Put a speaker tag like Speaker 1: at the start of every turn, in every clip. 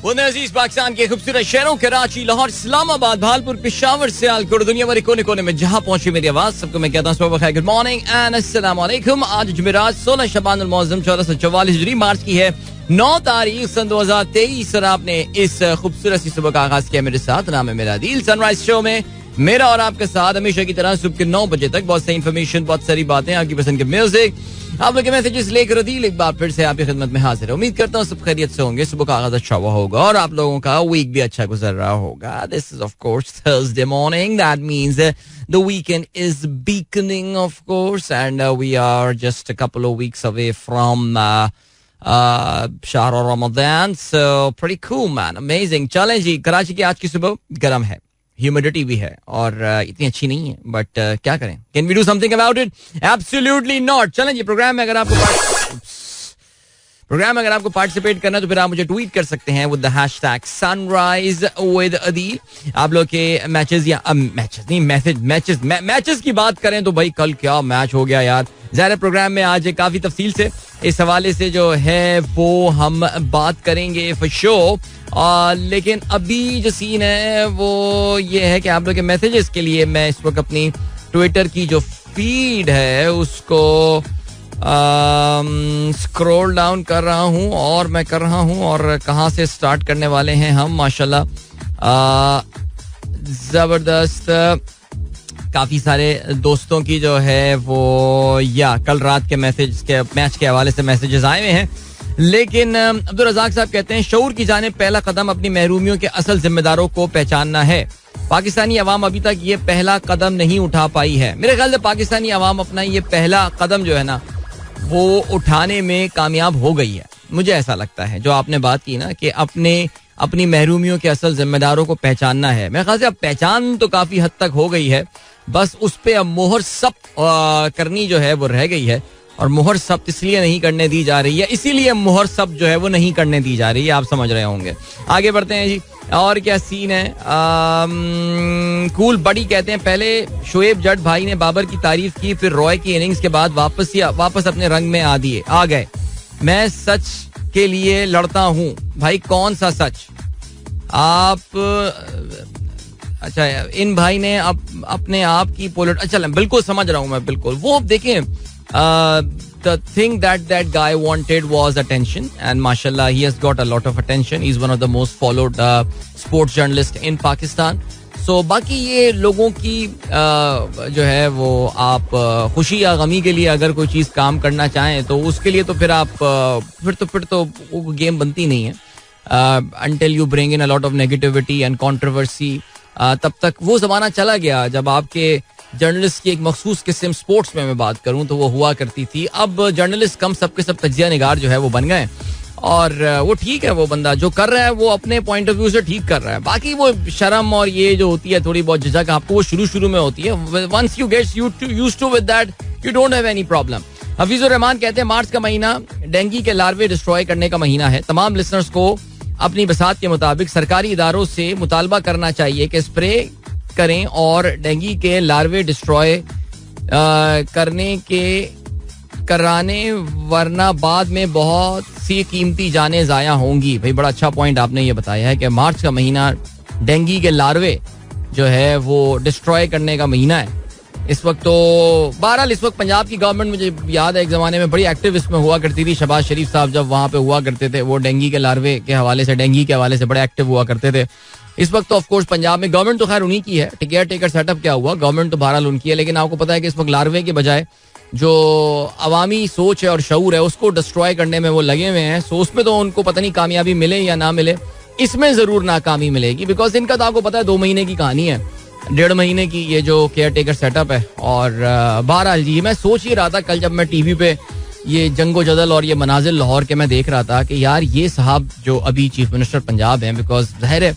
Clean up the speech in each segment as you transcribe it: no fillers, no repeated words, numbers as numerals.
Speaker 1: अजीज पाकिस्तान के खूबसूरत शहरों कराची, लाहौर, इस्लामाबाद, भालपुर, पेशावर, सियालकोट, दुनिया भर कोने कोने में जहां पहुंची मेरी आवाज, सबको मैं कहता हूं गुड मॉर्निंग एंड अस्सलाम वालेकुम। आज जुमेरात 16 शबान अल मुअज्जम 1444 हिजरी मार्च की है 9 तारीख सन 2023 और आपने इस खूबसूरत सी सुबह का आगाज किया मेरे साथ। नाम है मेरा दिल। सनराइज शो में मेरा और आपके साथ हमेशा की तरह सुबह के 9 बजे तक बहुत सारी इन्फॉर्मेशन, बहुत सारी बातें, आपकी पसंद के म्यूजिक, आप लोग के मैसेजेस लेकर दिल एक बार फिर से आपकी खिदमत में हाजिर है। उम्मीद करता हूँ सब खैरियत से होंगे, सुबह का आगाज अच्छा हुआ होगा और आप लोगों का वीक भी अच्छा गुजर रहा होगा। This is of course Thursday morning, that means the weekend is beckoning of course and we are just a couple of weeks away from शहर Ramzan, so pretty cool man, amazing. चलें जी, कराची की आज की सुबह गर्म है, ह्यूमिडिटी भी है और इतनी अच्छी नहीं है, बट क्या करें, can we do something about it? Absolutely not. चलें जी, प्रोग्राम में अगर आपको पार्टिसिपेट करना है तो फिर आप मुझे ट्वीट कर सकते हैं with the hashtag sunrise with Adeel. आप लोग के मैचेस या मैचेस की बात करें तो भाई कल क्या मैच हो गया यार। ज़ाहिर प्रोग्राम में आज काफी तफसील से इस हवाले से जो है वो हम बात करेंगे फॉर शो, लेकिन अभी जो सीन है वो ये है कि आप लोग के मैसेजेस के लिए मैं इस वक्त अपनी ट्विटर की जो फीड है उसको स्क्रॉल डाउन कर रहा हूँ और मैं कर रहा हूँ, और कहाँ से स्टार्ट करने वाले हैं हम माशाल्लाह। जबरदस्त, काफी सारे दोस्तों की जो है वो या कल रात के मैसेज के मैच के हवाले से मैसेजेस आए हुए हैं, लेकिन अब्दुल रज़ाक साहब कहते हैं शऊर की जानिब पहला कदम अपनी महरूमियों के असल जिम्मेदारों को पहचानना है। पाकिस्तानी अवाम अभी तक ये पहला कदम नहीं उठा पाई है। मेरे ख्याल से पाकिस्तानी अवाम अपना ये पहला कदम जो है ना वो उठाने में कामयाब हो गई है, मुझे ऐसा लगता है। जो आपने बात की ना कि अपनी महरूमियों के असल जिम्मेदारों को पहचानना है, मेरे ख्याल से अब पहचान तो काफी हद तक हो गई है, बस उस पे अब मोहर सब्त करनी जो है वो रह गई है। और मोहर सब्त इसलिए नहीं करने दी जा रही है, इसीलिए मोहर सब्त जो है वो नहीं करने दी जा रही है, आप समझ रहे होंगे। आगे बढ़ते हैं जी, और क्या सीन है। कूल बड़ी कहते हैं पहले शोएब जट भाई ने बाबर की तारीफ की, फिर रॉय की इनिंग्स के बाद वापस अपने रंग में आ गए। मैं सच के लिए लड़ता हूँ भाई। कौन सा सच? आप अच्छा, इन भाई ने अपने आप की अच्छा बिल्कुल समझ रहा हूँ मैं, बिल्कुल। वो देखें, the thing that guy wanted was attention and mashallah he has got a lot of attention. He's one of the most followed sports journalists in Pakistan. So बाकी ये लोगों की जो है वो आप खुशी या गमी के लिए अगर कोई चीज़ काम करना चाहें तो उसके लिए तो फिर आप फिर तो वो गेम बनती नहीं है। Until you bring in a lot of negativity and controversy, तब तक वो ज़माना चला गया जब आपके जर्नलिस्ट की एक मखसूस किस्म, स्पोर्ट्स में मैं बात करूं तो वो हुआ करती थी। अब जर्नलिस्ट कम सबके सब तज्जिया निगार जो है वो बन गए, और वो ठीक है, वो बंदा जो कर रहा है वो अपने पॉइंट ऑफ व्यू से ठीक कर रहा है। बाकी वो शर्म और ये जो होती है थोड़ी बहुत झिझक आपको वो शुरू में होती है। Once you get used to with that you don't have any problem. Hafizur Rahman कहते हैं मार्च का महीना डेंगू के लार्वे डिस्ट्रॉय करने का महीना है। तमाम लिसनर्स को अपनी बसात के मुताबिक सरकारी इदारों से मुतालबा करना चाहिए कि स्प्रे करें और डेंगू के लार्वे डिस्ट्रॉय कराने, वरना बाद में बहुत सी कीमती जानें ज़ाया होंगी। भाई बड़ा अच्छा पॉइंट आपने ये बताया है कि मार्च का महीना डेंगू के लार्वे जो है वो डिस्ट्रॉय करने का महीना है इस वक्त। तो बहरहाल इस वक्त पंजाब की गवर्नमेंट, मुझे याद है एक ज़माने में बड़ी एक्टिव इसमें हुआ करती थी। शहबाज शरीफ साहब जब वहाँ पे हुआ करते थे वो डेंगू के लार्वे के हवाले से, डेंगू के हवाले से बड़े एक्टिव हुआ करते थे। इस वक्त तो ऑफ कोर्स पंजाब में गवर्नमेंट तो खैर उन्हीं की है, केयर टेकर सेटअप क्या हुआ, गवर्नमेंट तो बहरहाल उनकी है, लेकिन आपको पता है कि इस वक्त लार्वे के बजाय जो अवामी सोच है और शऊर है उसको डिस्ट्रॉय करने में वो लगे हुए हैं। सो उसमें तो उनको पता नहीं कामयाबी मिले या ना मिले, इसमें ज़रूर नाकामी मिलेगी, बिकॉज इनका तो आपको पता है 2 महीने की कहानी है, 1.5 महीने की ये जो केयर टेकर सेटअप है। और बहरहाल जी, मैं सोच ही रहा था कल जब मैं टीवी पे ये जंगो जदल और ये मनाजिर लाहौर के मैं देख रहा था कि यार ये साहब जो अभी चीफ मिनिस्टर पंजाब हैं, बिकॉज जाहिर है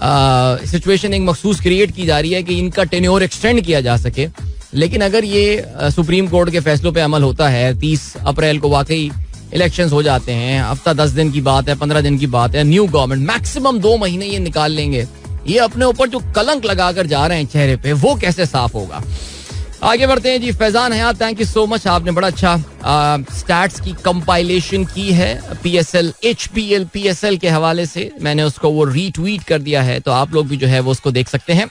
Speaker 1: सिचुएशन एक मखसूस क्रिएट की जा रही है कि इनका टेन्योर एक्सटेंड किया जा सके, लेकिन अगर ये सुप्रीम कोर्ट के फैसलों पे अमल होता है, 30 अप्रैल को वाकई इलेक्शंस हो जाते हैं, हफ्ता 10 दिन की बात है, 15 दिन की बात है, न्यू गवर्नमेंट मैक्सिमम 2 महीने ये निकाल लेंगे, ये अपने ऊपर जो कलंक लगाकर जा रहे हैं चेहरे पे वो कैसे साफ होगा? आगे बढ़ते हैं जी. फैजान हयात, थैंक यू सो मच. आपने बड़ा अच्छा स्टैट्स की कंपाइलेशन की है PSL HPL PSL के हवाले से. मैंने उसको वो रीट्वीट कर दिया है, तो आप लोग भी जो है वो उसको देख सकते हैं.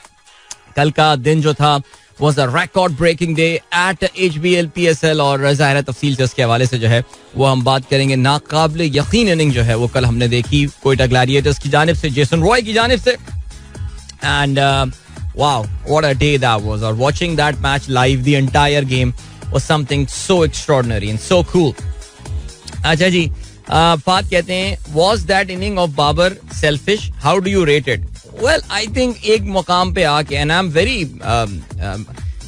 Speaker 1: कल का दिन जो था was a record breaking day at HBL PSL और ज़ाहिर है तफसील से उसके हवाले से जो है वो हम बात करेंगे. नाकाबिल यकीन इनिंग जो है वो कल हमने देखी कोयटा ग्लैडिएटर्स की जानिब से, जेसन रॉय की जानिब से. And wow, what a day that was. और watching that match live, the entire game was something so extraordinary and so cool. अच्छा जी, फात कहते हैं was that inning of Babar selfish? How do you rate it? Well, I think एक मुकाम पे आके, and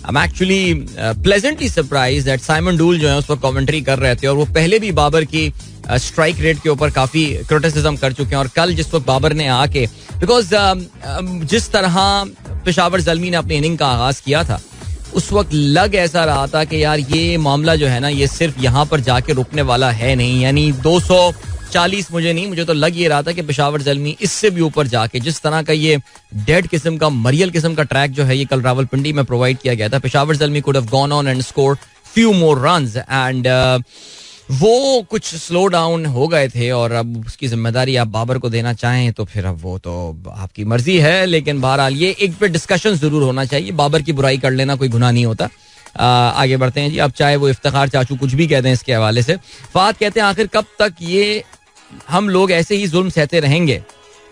Speaker 1: I'm actually pleasantly surprised that Simon Dool जो है उस पर कमेंट्री कर रहे थे और वो पहले भी बाबर की स्ट्राइक रेट के ऊपर काफी क्रिटिसिज्म कर चुके हैं. और कल जिस वक्त बाबर ने आके, बिकॉज जिस तरह पेशावर ज़ल्मी ने अपनी इनिंग का आगाज किया था, उस वक्त लग ऐसा रहा था कि यार ये मामला जो है ना, ये सिर्फ यहाँ पर जाके रुकने वाला है नहीं. यानी 240 मुझे तो लग ये रहा था कि पेशावर ज़ल्मी इससे भी ऊपर जाके, जिस तरह का ये डेड किस्म का, मरियल किस्म का ट्रैक जो है ये कल रावलपिंडी में प्रोवाइड किया गया था, Peshawar Zalmi could have gone on and scored few more runs. And वो कुछ स्लो डाउन हो गए थे और अब उसकी जिम्मेदारी आप बाबर को देना चाहें तो फिर अब वो तो आपकी मर्जी है. लेकिन बहरहाल ये एक पे डिस्कशन जरूर होना चाहिए. बाबर की बुराई कर लेना कोई गुनाह नहीं होता. आगे बढ़ते हैं जी. अब चाहे वो इफ्तिखार चाचू कुछ भी कहते हैं इसके हवाले से. फात कहते हैं आखिर कब तक ये हम लोग ऐसे ही जुल्म सहते रहेंगे?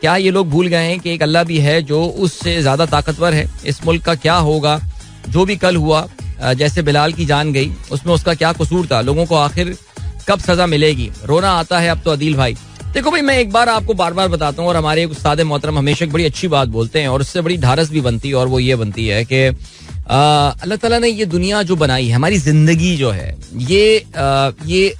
Speaker 1: क्या ये लोग भूल गए हैं कि एक अल्लाह भी है जो उससे ज्यादा ताकतवर है? इस मुल्क का क्या होगा? जो भी कल हुआ, जैसे बिलाल की जान गई, उसमें उसका क्या कसूर था? लोगों को आखिर कब सजा मिलेगी? रोना आता है अब तो अदील भाई. देखो भाई, मैं एक बार आपको बार बार बताता हूँ, और हमारे एक उस्ताद मोहतरम हमेशा एक बड़ी अच्छी बात बोलते हैं और उससे बड़ी ढारस भी बनती है, और वो ये बनती है कि अल्लाह ताला ने ये दुनिया जो बनाई है, हमारी जिंदगी जो है, ये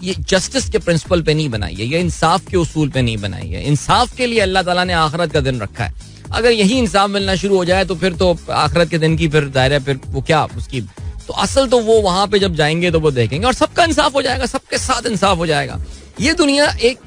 Speaker 1: जस्टिस के प्रिंसिपल पे नहीं बनाई है, ये इंसाफ के उसूल पे नहीं बनाई है. इंसाफ के लिए अल्लाह ताला ने आखिरत का दिन रखा है. अगर यही इंसाफ मिलना शुरू हो जाए तो फिर तो आखिरत के दिन की फिर दायरा, फिर वो क्या उसकी, तो असल तो वो वहां पे जब जाएंगे तो वो देखेंगे और सबका इंसाफ हो जाएगा, सबके साथ इंसाफ हो जाएगा. ये दुनिया एक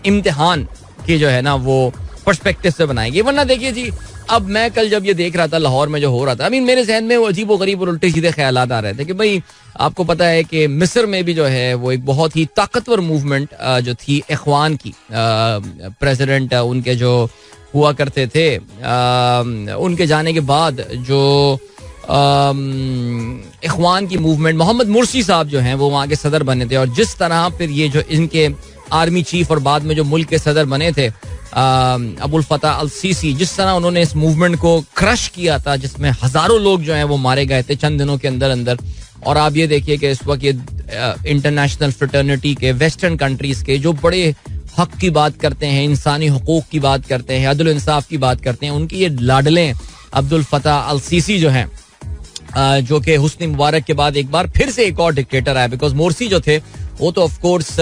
Speaker 1: इम्तिहान की जो है ना वो पर्सपेक्टिव से बनाएगी. वरना देखिए जी, अब मैं कल जब ये देख रहा था लाहौर में जो हो रहा था, मेरे जहन में वो अजीब व गरीब और उल्टे सीधे ख्यालात आ रहे थे कि भाई आपको पता है कि मिस्र में भी जो है वो एक बहुत ही ताकतवर मूवमेंट जो थी इख्वान की, प्रेसिडेंट उनके जो हुआ करते थे, उनके जाने के बाद जो इख्वान की मूवमेंट, मोहम्मद मुर्सी साहब जो हैं वो वहाँ के सदर बने थे. और जिस तरह फिर ये जो इनके आर्मी चीफ और बाद में जो मुल्क के सदर बने थे अबुल फतह अल सीसी, जिस तरह उन्होंने इस मूवमेंट को क्रश किया था, जिसमें हजारों लोग जो हैं वो मारे गए थे चंद दिनों के अंदर अंदर. और आप ये देखिए कि इस वक्त ये इंटरनेशनल फ्रेटर्निटी के, वेस्टर्न कंट्रीज के जो बड़े हक की बात करते हैं, इंसानी हुकूक की बात करते हैं, अदल इंसाफ की बात करते हैं, उनकी ये लाडले अब्दुल फतह अल सीसी जो हैं, जो कि हुस्नी मुबारक के बाद एक बार फिर से एक और डिक्टेटर आया. बिकॉज मोर्सी जो थे वो तो of course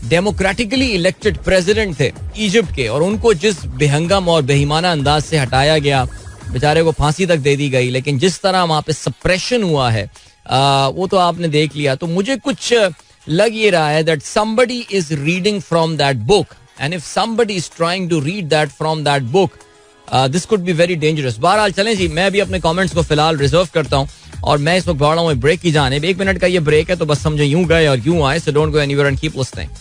Speaker 1: democratically elected president थे इजिप्ट के, और उनको जिस बेहंगम और बेईमाना अंदाज से हटाया गया, बेचारे को फांसी तक दे दी गई. लेकिन जिस तरह वहां पे सप्रेशन हुआ है वो तो आपने देख लिया. तो मुझे कुछ लग ये रहा है that somebody is reading from that book, and if somebody is trying to read that from that book, this could be very dangerous. बहरहाल चलें जी, मैं भी अपने कमेंट्स को फिलहाल रिजर्व करता हूँ और मैं इस वक्त बढ़ रहा हूँ ब्रेक की जाने. 1 मिनट का ये ब्रेक है, तो बस समझे यूं गए और यूं आए. So don't go anywhere and keep listening.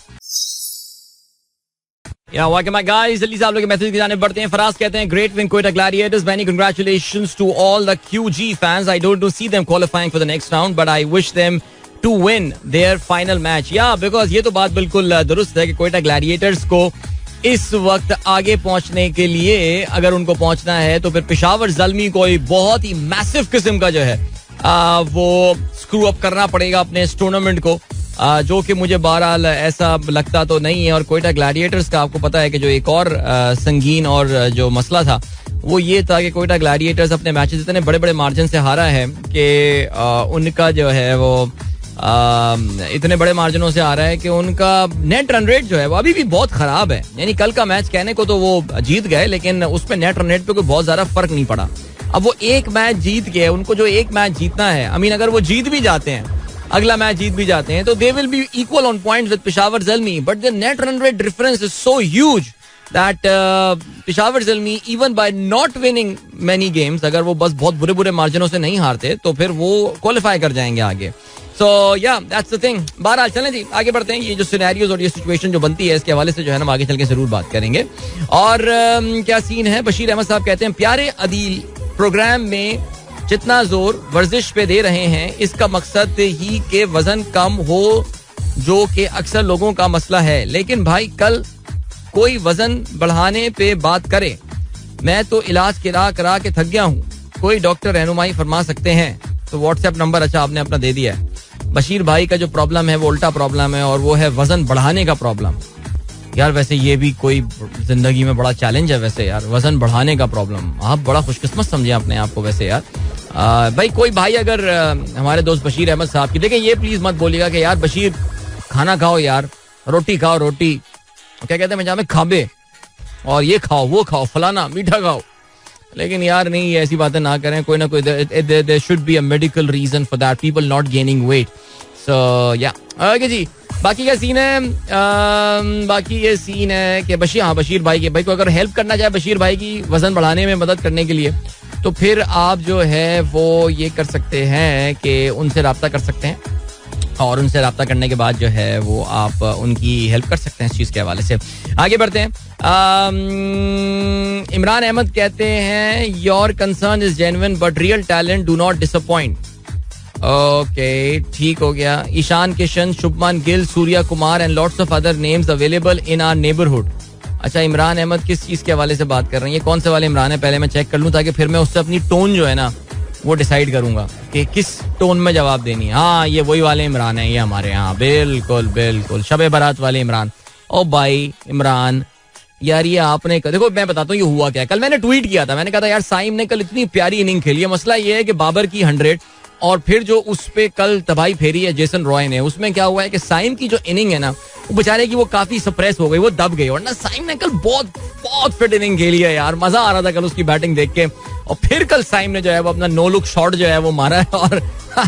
Speaker 1: welcome back guys. जल्दी से आप लोग के मैसेज की जाने बढ़ते हैं. फराज कहते हैं great win Quetta Gladiators, many congratulations to all the QG fans. I don't see them qualifying for the next round, but I wish them to win their final match. because ये तो बात बिल्कुल दुरुस्त है कि कोयटा ग्लैडिएटर्स को इस वक्त आगे पहुंचने के लिए, अगर उनको पहुंचना है तो फिर पेशावर ज़ल्मी को बहुत ही मैसिव किस्म का जो है वो स्क्रू अप करना पड़ेगा अपने इस टूर्नामेंट को, जो कि मुझे बहरहाल ऐसा लगता तो नहीं है. और कोयटा ग्लैडिएटर्स का आपको पता है कि जो एक और संगीन और जो मसला था वो ये था कि कोयटा ग्लैडिएटर्स अपने मैचेस इतने बड़े बड़े मार्जिन से हारा है कि उनका जो है वो इतने बड़े मार्जिनों से आ रहा है कि उनका नेट रन रेट जो है वो अभी भी बहुत खराब है. यानी कल का मैच कहने को तो वो जीत गए, लेकिन उसमें नेट रन रेट पे कोई बहुत ज्यादा फर्क नहीं पड़ा. अब वो एक मैच जीत गए, उनको जो एक मैच जीतना है, अगर वो जीत भी जाते हैं, अगला मैच जीत भी जाते हैं, तो they will be equal on points with Peshawar Zalmi, but the net run rate difference is so huge that Peshawar Zalmi even bye not winning many games, अगर वो बस बहुत बुरे बुरे मार्जिनों से नहीं हारते तो फिर वो क्वालिफाई कर जाएंगे आगे. सो या दैट्स द थिंग. बहरहाल चलें जी आगे बढ़ते हैं. ये जो सिनेरियोज और ये सिचुएशन जो बनती है इसके हवाले से जो है ना आगे चल के जरूर बात करेंगे. और क्या सीन है, बशीर अहमद साहब कहते हैं प्यारे अदील, प्रोग्राम में जितना जोर वर्जिश पे दे रहे हैं इसका मकसद ही के वजन कम हो, जो कि अक्सर लोगों का मसला है. लेकिन भाई कल कोई वजन बढ़ाने पे बात करे, मैं तो इलाज करा के थक गया हूँ, कोई डॉक्टर रहनुमाई फरमा सकते हैं. तो व्हाट्सएप नंबर अच्छा आपने अपना दे दिया है. बशीर भाई का जो प्रॉब्लम है वो उल्टा प्रॉब्लम है और वो है वजन बढ़ाने का प्रॉब्लम. यार वैसे ये भी कोई जिंदगी में बड़ा चैलेंज है वैसे यार, वजन बढ़ाने का प्रॉब्लम. आप बड़ा खुशकिस्मत समझे अपने आप को वैसे यार. भाई कोई भाई अगर हमारे दोस्त बशीर अहमद साहब की, देखें ये प्लीज मत बोलिएगा कि यार बशीर खाना खाओ यार, रोटी खाओ, रोटी क्या कहते हैं पंजाब में, खाबे, और ये खाओ वो खाओ, फलाना मीठा खाओ. लेकिन यार नहीं, ऐसी बातें ना करें. कोई ना कोई there should be a medical reason for that, people not gaining weight. So yeah okay जी. बाकी क्या सीन है, बाकी ये सीन है कि बशीर भाई के भाई को अगर हेल्प करना चाहे बशीर भाई की वजन बढ़ाने में मदद करने के लिए, तो फिर आप जो है वो ये कर सकते हैं कि उनसे रब्ता कर सकते हैं और उनसे रब्ता करने के बाद जो है वो आप उनकी हेल्प कर सकते हैं इस चीज़ के हवाले से. आगे बढ़ते हैं. इमरान अहमद कहते हैं your concern is genuine but real talent do not disappoint. Okay ठीक हो गया. Ishan Kishan, Shubman Gill, Surya Kumar and lots of other names available in our neighbourhood. अच्छा इमरान अहमद किस चीज़ के हवाले से बात कर रहे हैं, ये कौन से वाले इमरान है, पहले मैं चेक कर लूँ ताकि फिर मैं उससे अपनी टोन जो है ना वो डिसाइड करूंगा कि किस टोन में जवाब देनी है. हाँ ये वही वाले इमरान है, ये हमारे यहाँ बिल्कुल बिल्कुल शबे बारात वाले इमरान. ओ भाई इमरान यार ये आपने देखो मैं बताता हूँ ये हुआ क्या. कल मैंने ट्वीट किया था, मैंने कहा था यार साइम ने कल इतनी प्यारी इनिंग खेली है. मसला ये है कि बाबर की 100 और फिर जो उस पे कल तबाही फेरी है जेसन रॉय ने, उसमें क्या हुआ है कि साइम की जो इनिंग है ना वो बेचारे की वो काफी सप्रेस हो गई, वो दब गई. और ना साइम ने कल बहुत बहुत फिट इनिंग खेली है यार, मजा आ रहा था कल उसकी बैटिंग देख के. और फिर कल साइम ने जो है वो अपना नो लुक शॉट जो है वो मारा है और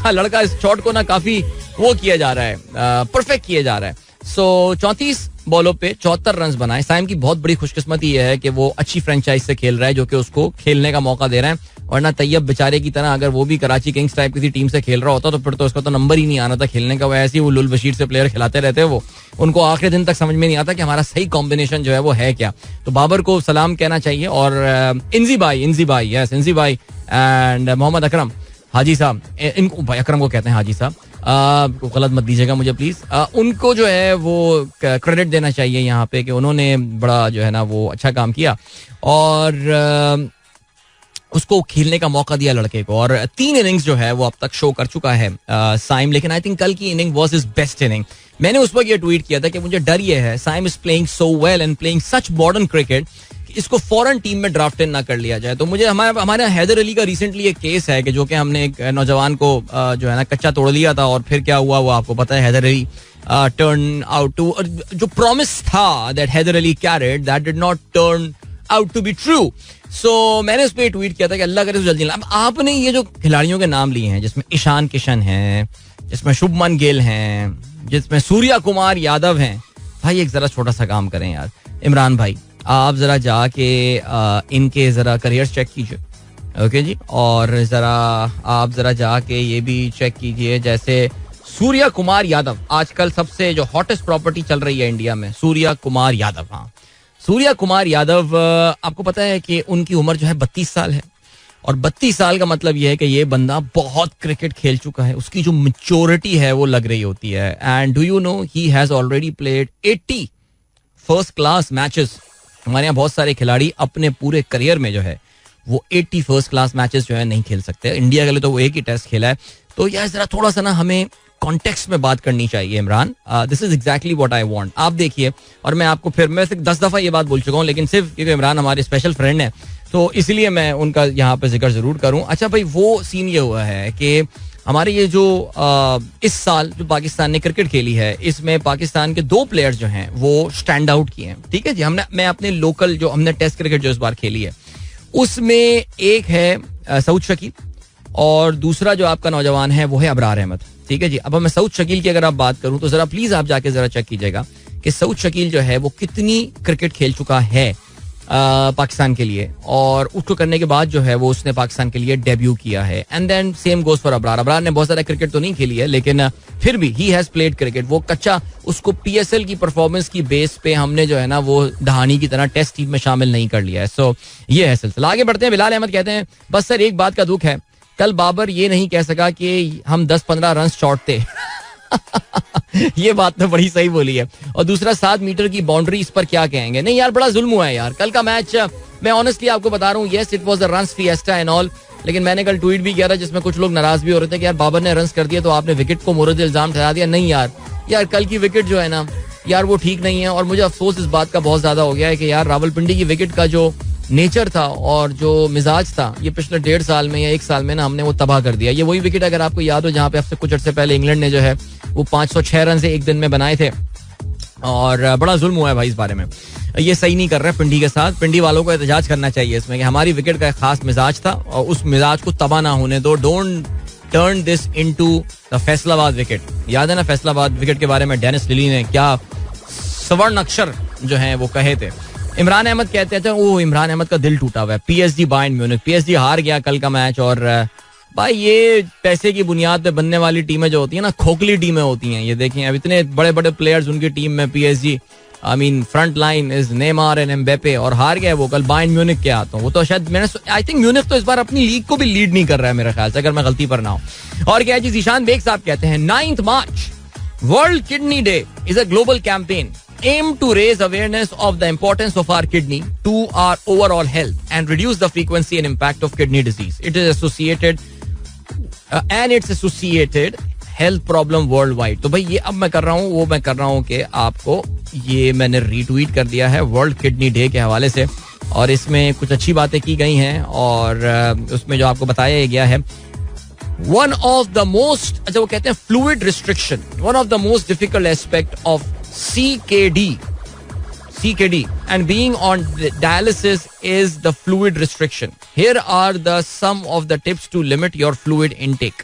Speaker 1: लड़का इस शॉट को ना काफी वो किया जा रहा है, परफेक्ट किया जा रहा है. सो 34 बॉलों पे 74 रन बनाए. साइम की बहुत बड़ी खुशकिस्मती ये है कि वो अच्छी फ्रेंचाइज से खेल रहा है जो कि उसको खेलने का मौका दे रहा है. और ना तैयब बेचारे की तरह अगर वो भी कराची किंग्स टाइप किसी टीम से खेल रहा होता तो फिर तो उसका तो नंबर ही नहीं आना था खेलने का. वो ऐसे ही वो लुल बशीर से प्लेयर खिलाते रहते हैं, वो उनको आखिरी दिन तक समझ में नहीं आता कि हमारा सही कॉम्बिनेशन जो है वो है क्या. तो बाबर को सलाम कहना चाहिए. और इंजी भाई यस इंजी भाई एंड मोहम्मद अकरम हाजी साहब, इनको भाई अकरम को कहते हैं हाजी साहब, गलत मत दीजिएगा मुझे प्लीज. उनको जो है वो क्रेडिट देना चाहिए यहाँ पे कि उन्होंने बड़ा जो है ना वो अच्छा काम किया और उसको खेलने का मौका दिया लड़के को. और 3 इनिंग्स जो है वो अब तक शो कर चुका है साइम. लेकिन आई थिंक कल की inning was his best inning. मैंने उस वक्त ये ट्वीट किया था कि मुझे डर ये है Saim is playing so well and playing such modern cricket, इसको फौरन टीम में ड्राफ्ट इन ना कर लिया जाए. तो मुझे हमारे हैदर अली का रिसेंटली एक केस है कि जो कि हमने एक नौजवान को जो है ना कच्चा तोड़ लिया था और फिर क्या हुआ वो आपको पता है. Haider Ali turn out to, जो प्रॉमिस था that Haider Ali carried that did not turn out to be true. So मैंने उस पर ट्वीट किया था कि अल्लाह करे तो जल्दी. अब आपने ये जो खिलाड़ियों के नाम लिए हैं जिसमें ईशान किशन है, जिसमें शुभमन गिल हैं, जिसमें सूर्या कुमार यादव हैं, भाई एक जरा छोटा सा काम करें यार. इमरान भाई आप जरा जाके इनके जरा करियर चेक कीजिए. ओके जी. और जरा आप जरा जाके ये भी चेक कीजिए जैसे सूर्या कुमार यादव आजकल सबसे जो हॉटेस्ट प्रॉपर्टी चल रही है इंडिया में, सूर्या कुमार यादव. हाँ सूर्या कुमार यादव, आपको पता है कि उनकी उम्र जो है 32 साल है. और 32 साल का मतलब यह है कि ये बंदा बहुत क्रिकेट खेल चुका है, उसकी जो मैच्योरिटी है वो लग रही होती है. And do you know he has already played 80 first class matches. हमारे यहाँ बहुत सारे खिलाड़ी अपने पूरे करियर में जो है वो 80 फर्स्ट क्लास मैचेस जो है नहीं खेल सकते. इंडिया के लिए तो वो एक ही टेस्ट खेला है. तो यार जरा थोड़ा सा ना हमें कॉन्टेक्स्ट में बात करनी चाहिए Imran. This is exactly what I want. आप देखिए, और मैं आपको फिर मैं 10 दफा ये बात बोल चुका हूँ लेकिन सिर्फ क्योंकि इमरान हमारे स्पेशल फ्रेंड है तो इसलिए मैं उनका यहाँ पे जिक्र जरूर करूँ. अच्छा भाई वो सीन ये हुआ है कि हमारे ये जो इस साल जो पाकिस्तान ने क्रिकेट खेली है इसमें पाकिस्तान के 2 प्लेयर्स जो हैं वो स्टैंड आउट किए हैं. ठीक है जी. मैं अपने लोकल जो हमने टेस्ट क्रिकेट जो इस बार खेली है उसमें एक है सऊद शकील और दूसरा जो आपका नौजवान है वो है अबरार अहमद. ठीक है जी. अब मैं सऊद शकील की अगर आप बात करूं तो जरा प्लीज आप जाके जरा चेक कीजिएगा कि सऊद शकील जो है वो कितनी क्रिकेट खेल चुका है पाकिस्तान के लिए, और उसको करने के बाद जो है वो उसने पाकिस्तान के लिए डेब्यू किया है. And then same goes for Abrar. Abrar ने बहुत ज़्यादा क्रिकेट तो नहीं खेली है, लेकिन फिर भी ही हैज़ प्लेड क्रिकेट. वो कच्चा, उसको PSL की परफॉर्मेंस की बेस पे हमने जो है ना वो दहानी की तरह टेस्ट टीम में शामिल नहीं कर लिया है. सो ये है सिलसिला. आगे बढ़ते हैं. बिलाल अहमद कहते हैं बस सर एक बात का दुख है, कल बाबर ये नहीं कह सका कि हम 10-15 रन शॉर्ट थे. ये बात तो बड़ी सही बोली है. और दूसरा 7 मीटर की बाउंड्री, इस पर क्या कहेंगे? नहीं यार, बड़ा जुल्म हुआ है यार. कल का मैच मैं ऑनेस्टली आपको बता रहा हूँ, yes it was a runs fiesta and all, लेकिन मैंने कल ट्वीट भी किया था जिसमें कुछ लोग नाराज भी हो रहे थे कि यार बाबर ने रन्स कर दिया तो आपने विकेट को मोरद इल्जाम ठहरा दिया. नहीं यार कल की विकेट जो है ना यार वो ठीक नहीं है. और मुझे अफसोस इस बात का बहुत ज्यादा हो गया है कि यार रावलपिंडी की विकेट का जो नेचर था और जो मिजाज था, ये पिछले 1.5 साल में या 1 साल में ना हमने वो तबाह कर दिया. ये वही विकेट, अगर आपको याद हो, जहाँ पे अब से कुछ अर्से पहले इंग्लैंड ने जो है वो 506 रन से एक दिन में बनाए थे. और बड़ा जुल्म हुआ है भाई इस बारे में. ये सही नहीं कर रहा है पिंडी के साथ. पिंडी वालों को एहतजाज करना चाहिए इसमें कि हमारी विकेट का एक खास मिजाज था और उस मिजाज को तबाह ना होने दो. Don't turn this into the Faisalabad wicket. याद है ना फैसलाबाद विकेट के बारे में डेनिस लिली ने क्या स्वर्ण अक्षर जो है वो कहे थे. इमरान अहमद कहते थे, ओ इमरान अहमद का दिल टूटा हुआ है. PSG बायर्न म्यूनिख, PSG हार गया कल का मैच. और भाई ये पैसे की बुनियाद पे बनने वाली टीमें जो होती है ना, खोखली टीमें होती हैं. ये देखें अब इतने बड़े बड़े प्लेयर्स उनकी टीम में, PSG I mean front line is Neymar and Mbappé, और हार गया वो कल बायर्न म्यूनिख के हाथों. वो तो शायद मैंने आई थिंक म्यूनिख तो इस बार अपनी लीग को भी लीड नहीं कर रहा है मेरे ख्याल से, अगर मैं गलती पर ना हो. और क्या जी, जीशान बेग साहब कहते हैं 9 March world kidney day is a global campaign aim to raise awareness of the importance of our kidney to our overall health and reduce the frequency and impact of kidney disease. It is associated and it's associated health problem worldwide. तो भाई ये अब मैं कर रहा हूँ, वो मैं कर रहा हूँ कि आपको ये मैंने रीट्वीट कर दिया है वर्ल्ड किडनी डे के हवाले से, और इसमें कुछ अच्छी बातें की गई हैं और उसमें जो आपको बताया गया है one of the most, अच्छा वो कहते हैं fluid restriction, one of the most difficult aspect of CKD and being on dialysis is the fluid restriction. Here are the some of the tips to limit your fluid intake.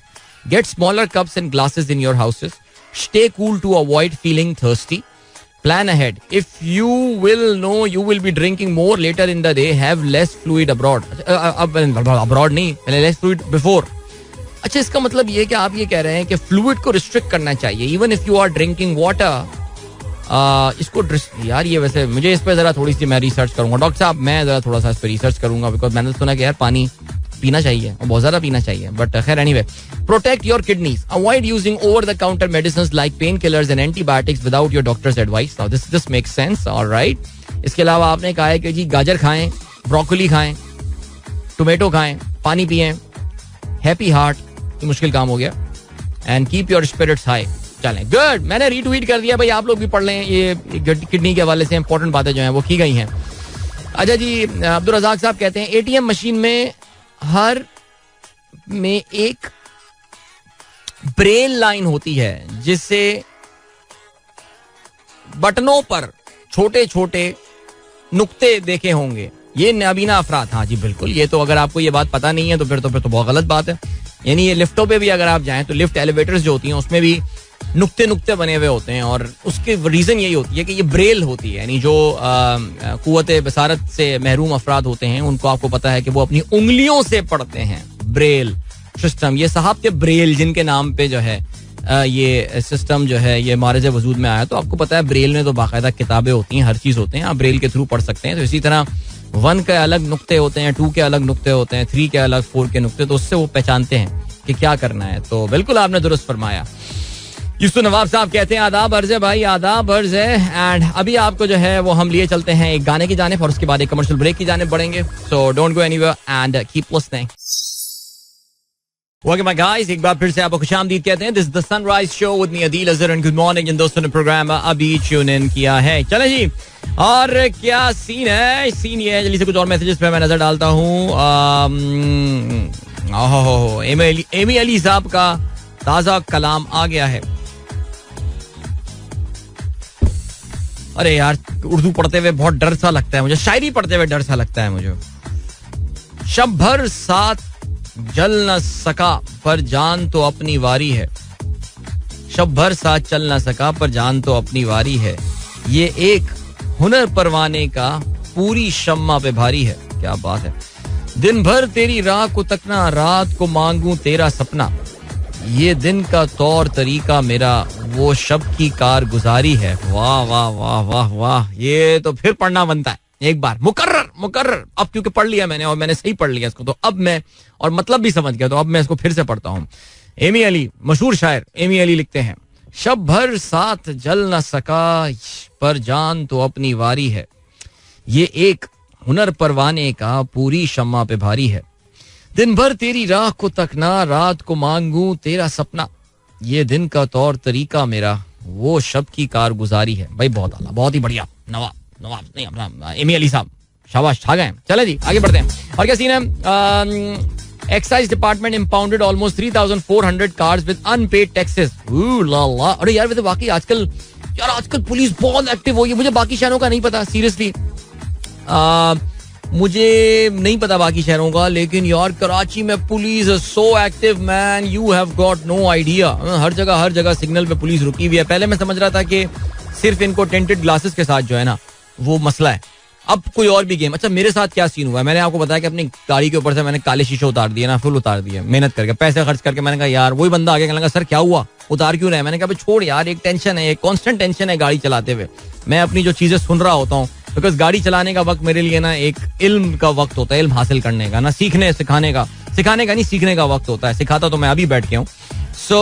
Speaker 1: Get smaller cups and glasses in your houses. Stay cool to avoid feeling thirsty. Plan ahead. If you will know you will be drinking more later in the day, have less fluid abroad. Abroad नहीं, less fluid before. अच्छा, इसका मतलब ये कि आप ये कह रहे हैं कि फ्लूइड को रिस्ट्रिक्ट करना चाहिए even if you are drinking water. इसको यार ये वैसे मुझे इस पर जरा थोड़ी सी मैं रिसर्च करूंगा डॉक्टर साहब, मैं जरा थोड़ा सा इस पर रिसर्च करूंगा, बिकॉज मैंने सुना कि यार पानी पीना चाहिए और बहुत ज्यादा पीना चाहिए. बट खैर anyway, protect your kidneys. Avoid using over the counter medicines like pain killers and antibiotics without your doctors advice. Now this makes sense, alright. इसके अलावा आपने कहा है कि जी गाजर खाएं, ब्रोकली खाएं, टोमेटो खाएं, पानी पिएं, हैप्पी हार्ट, मुश्किल काम हो गया, and keep your spirits high. चलें, गुड, मैंने रीट्वीट कर दिया भाई, आप लोग भी पढ़ लें. ये किडनी के हवाले से इंपॉर्टेंट बातें जो हैं वो की गई हैं. अच्छा जी, अब्दुल रज़ाक साहब कहते हैं ATM मशीन में हर में एक ब्रेल लाइन होती है जिससे बटनों पर छोटे छोटे नुक्ते देखे होंगे. ये नाबीना अफराद, हाँ जी बिल्कुल, ये तो अगर आपको ये बात पता नहीं है तो फिर तो बहुत गलत बात है. यानी ये लिफ्टों पे भी अगर आप जाएं तो लिफ्ट एलिवेटर्स जो होती हैं उसमें भी नुक्ते नुक्ते बने हुए होते हैं, और उसके रीज़न यही होती है कि ये ब्रेल होती है. यानी जो कुव्वते बसारत से महरूम अफराद होते हैं उनको आपको पता है कि वो अपनी उंगलियों से पढ़ते हैं. ब्रेल सिस्टम, ये साहब के ब्रेल जिनके नाम पे जो है ये सिस्टम जो है ये मारज वजूद में आया. तो आपको पता है ब्रेल में तो बाकायदा किताबें होती हैं, हर चीज़ होते हैं, आप ब्रेल के थ्रू पढ़ सकते हैं. तो इसी तरह 1 के अलग नुक्ते होते हैं, 2 के अलग नुक्ते होते हैं, 3 के अलग, 4 के नुक्ते, तो उससे वो पहचानते हैं कि क्या करना है. तो बिल्कुल आपने दुरुस्त फरमाया. यूसुफ नवाब साहब कहते हैं आदाब अर्ज है भाई, आदाब अर्ज है. एंड अभी आपको जो है वो हम लिए चलते हैं एक गाने की जानिब और उसके बाद एक कमर्शियल ब्रेक की जानिब बढ़ेंगे. So don't go anywhere and keep listening. Okay my guys, एक बार फिर से आपको खुशामदीद कहते हैं. This the sunrise show with me Adeel Azhar and good morning. जिन दोस्तों ने प्रोग्राम अभी ट्यून इन किया है, चलें जी, और क्या सीन है. सीन ये है, जल्दी से कुछ और मैसेजेस पे मैं नजर डालता हूँ. एमी अली साहब का ताजा कलाम आ गया है. अरे यार, उर्दू पढ़ते हुए बहुत डर सा लगता है मुझे, शायरी पढ़ते हुए डर सा लगता है मुझे. शब भर साथ जल न सका पर जान तो अपनी वारी है. शब भर साथ चल न सका पर जान तो अपनी वारी है. ये एक हुनर परवाने का पूरी शम्मा पे भारी है. क्या बात है. दिन भर तेरी राह को तकना, रात को मांगू तेरा सपना. ये दिन का तौर तरीका मेरा, वो शब की कारगुजारी है. वाह वाह वाह वाह वाह. ये तो फिर पढ़ना बनता है एक बार, मुकर्रर. अब क्योंकि पढ़ लिया मैंने और मैंने सही पढ़ लिया इसको, तो अब मैं और मतलब भी समझ गया, तो अब मैं इसको फिर से पढ़ता हूँ. एमी अली, मशहूर शायर एमी अली लिखते हैं, शब भर साथ जल न सका पर जान तो अपनी वारी है. ये एक हुनर परवाने का पूरी शम्मा पे भारी है. दिन भर तेरी राह को तकना, रात को मांगू तेरा सपना. ये दिन का तौर तरीका मेरा, वो शब की कारगुजारी है. भाई बहुत आला, बहुत ही बढ़िया. नवाब नहीं अपना एमी अली साहब, शाबाश, छा गए. चले जी आगे बढ़ते हैं. और क्या सीन है. Excise department impounded almost 3,400 cars with unpaid taxes. अरे यार, वाकई आजकल पुलिस बहुत एक्टिव हो गई. मुझे बाकी शहरों का नहीं पता, सीरियसली मुझे नहीं पता बाकी शहरों का, लेकिन यार कराची में police so active man, you have got no idea. हर जगह सिग्नल पे पुलिस रुकी हुई है. पहले मैं समझ रहा था कि सिर्फ इनको टेंटेड ग्लासेस के साथ जो है ना वो मसला है. अब कोई और भी गेम. अच्छा, मेरे साथ क्या सीन हुआ है, मैंने आपको बताया कि अपनी गाड़ी के ऊपर से मैंने काले शीशे उतार दिए ना, फुल उतार दिए, मेहनत करके, पैसे खर्च करके. मैंने कहा यार, वही बंदा आगे कहने लगा, सर क्या हुआ, उतार क्यों रहे. मैंने कहा छोड़ यार, एक टेंशन है, एक कांस्टेंट टेंशन है गाड़ी चलाते हुए. मैं अपनी जो चीजें सुन रहा होता हूँ, बिकॉज गाड़ी चलाने का वक्त मेरे लिए ना एक इल्म का वक्त होता है, इल्म हासिल करने का, ना सिखाने का नहीं, सीखने का वक्त होता है. सिखाता तो मैं अभी बैठ के हूँ. सो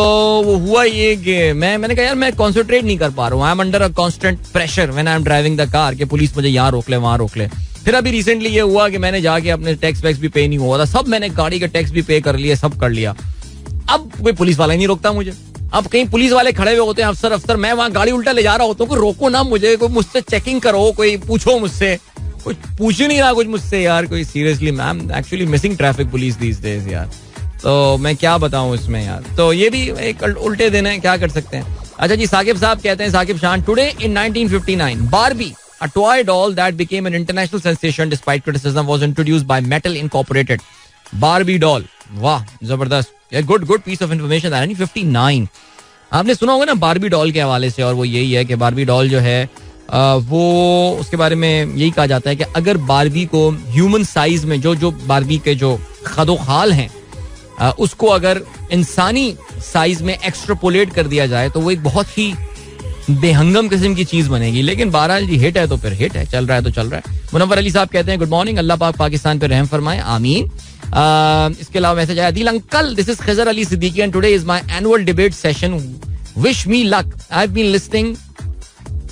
Speaker 1: वो हुआ ये कि मैंने कहा यार मैं कॉन्सेंट्रेट नहीं कर पा रहा हूँ. I am under a constant pressure when I am driving the car कि पुलिस मुझे यहाँ रोक ले, वहाँ रोक ले. फिर अभी रिसेंटली ये हुआ कि मैंने जाके अपने टैक्स वैक्स भी पे नहीं हुआ था, सब मैंने गाड़ी का टैक्स भी पे कर लिया, सब कर लिया. अब कोई पुलिस वाला ही नहीं रोकता मुझे. अब कहीं पुलिस वाले खड़े हुए होते हैं, अफसर, मैं वहां गाड़ी उल्टा ले जा रहा होता हूँ, कोई रोको ना मुझे, कोई मुझसे चेकिंग करो, कोई पूछो मुझसे. कुछ पूछ ही नहीं रहा कुछ मुझसे यार कोई. Seriously I am actually missing traffic police these days यार. तो मैं क्या बताऊं इसमें यार. तो ये भी एक उल्टे दिन है, क्या कर सकते हैं. अच्छा जी, साकिब साहब कहते हैं, साकिब शान, today in 1959 Barbie, a toy doll that became an international sensation despite criticism, was introduced by Mattel Incorporated. Barbie doll, वाह जबरदस्त. Good piece of information. 1959 आपने सुना होगा ना बारबी डॉल के हवाले से, और वो यही है कि बारबी डॉल जो है वो, उसके बारे में यही कहा जाता है कि अगर बारबी को ह्यूमन साइज में, जो बारबी के जो खदो खाल हैं, उसको अगर इंसानी साइज में एक्सट्रापोलेट कर दिया जाए तो वो एक बहुत ही बेहंगम किस्म की चीज बनेगी. लेकिन बहरहाल जी, हिट है तो फिर हिट है, चल रहा है तो चल रहा है. मुनव्वर अली साहब कहते हैं, गुड मॉर्निंग, अल्लाह पाक पाकिस्तान पे रहम फरमाए, आमीन. इसके अलावा मैसेज आया, दिल uncle, this is Khizar Ali Siddiqui and today is my annual debate session, wish me luck, I have been listening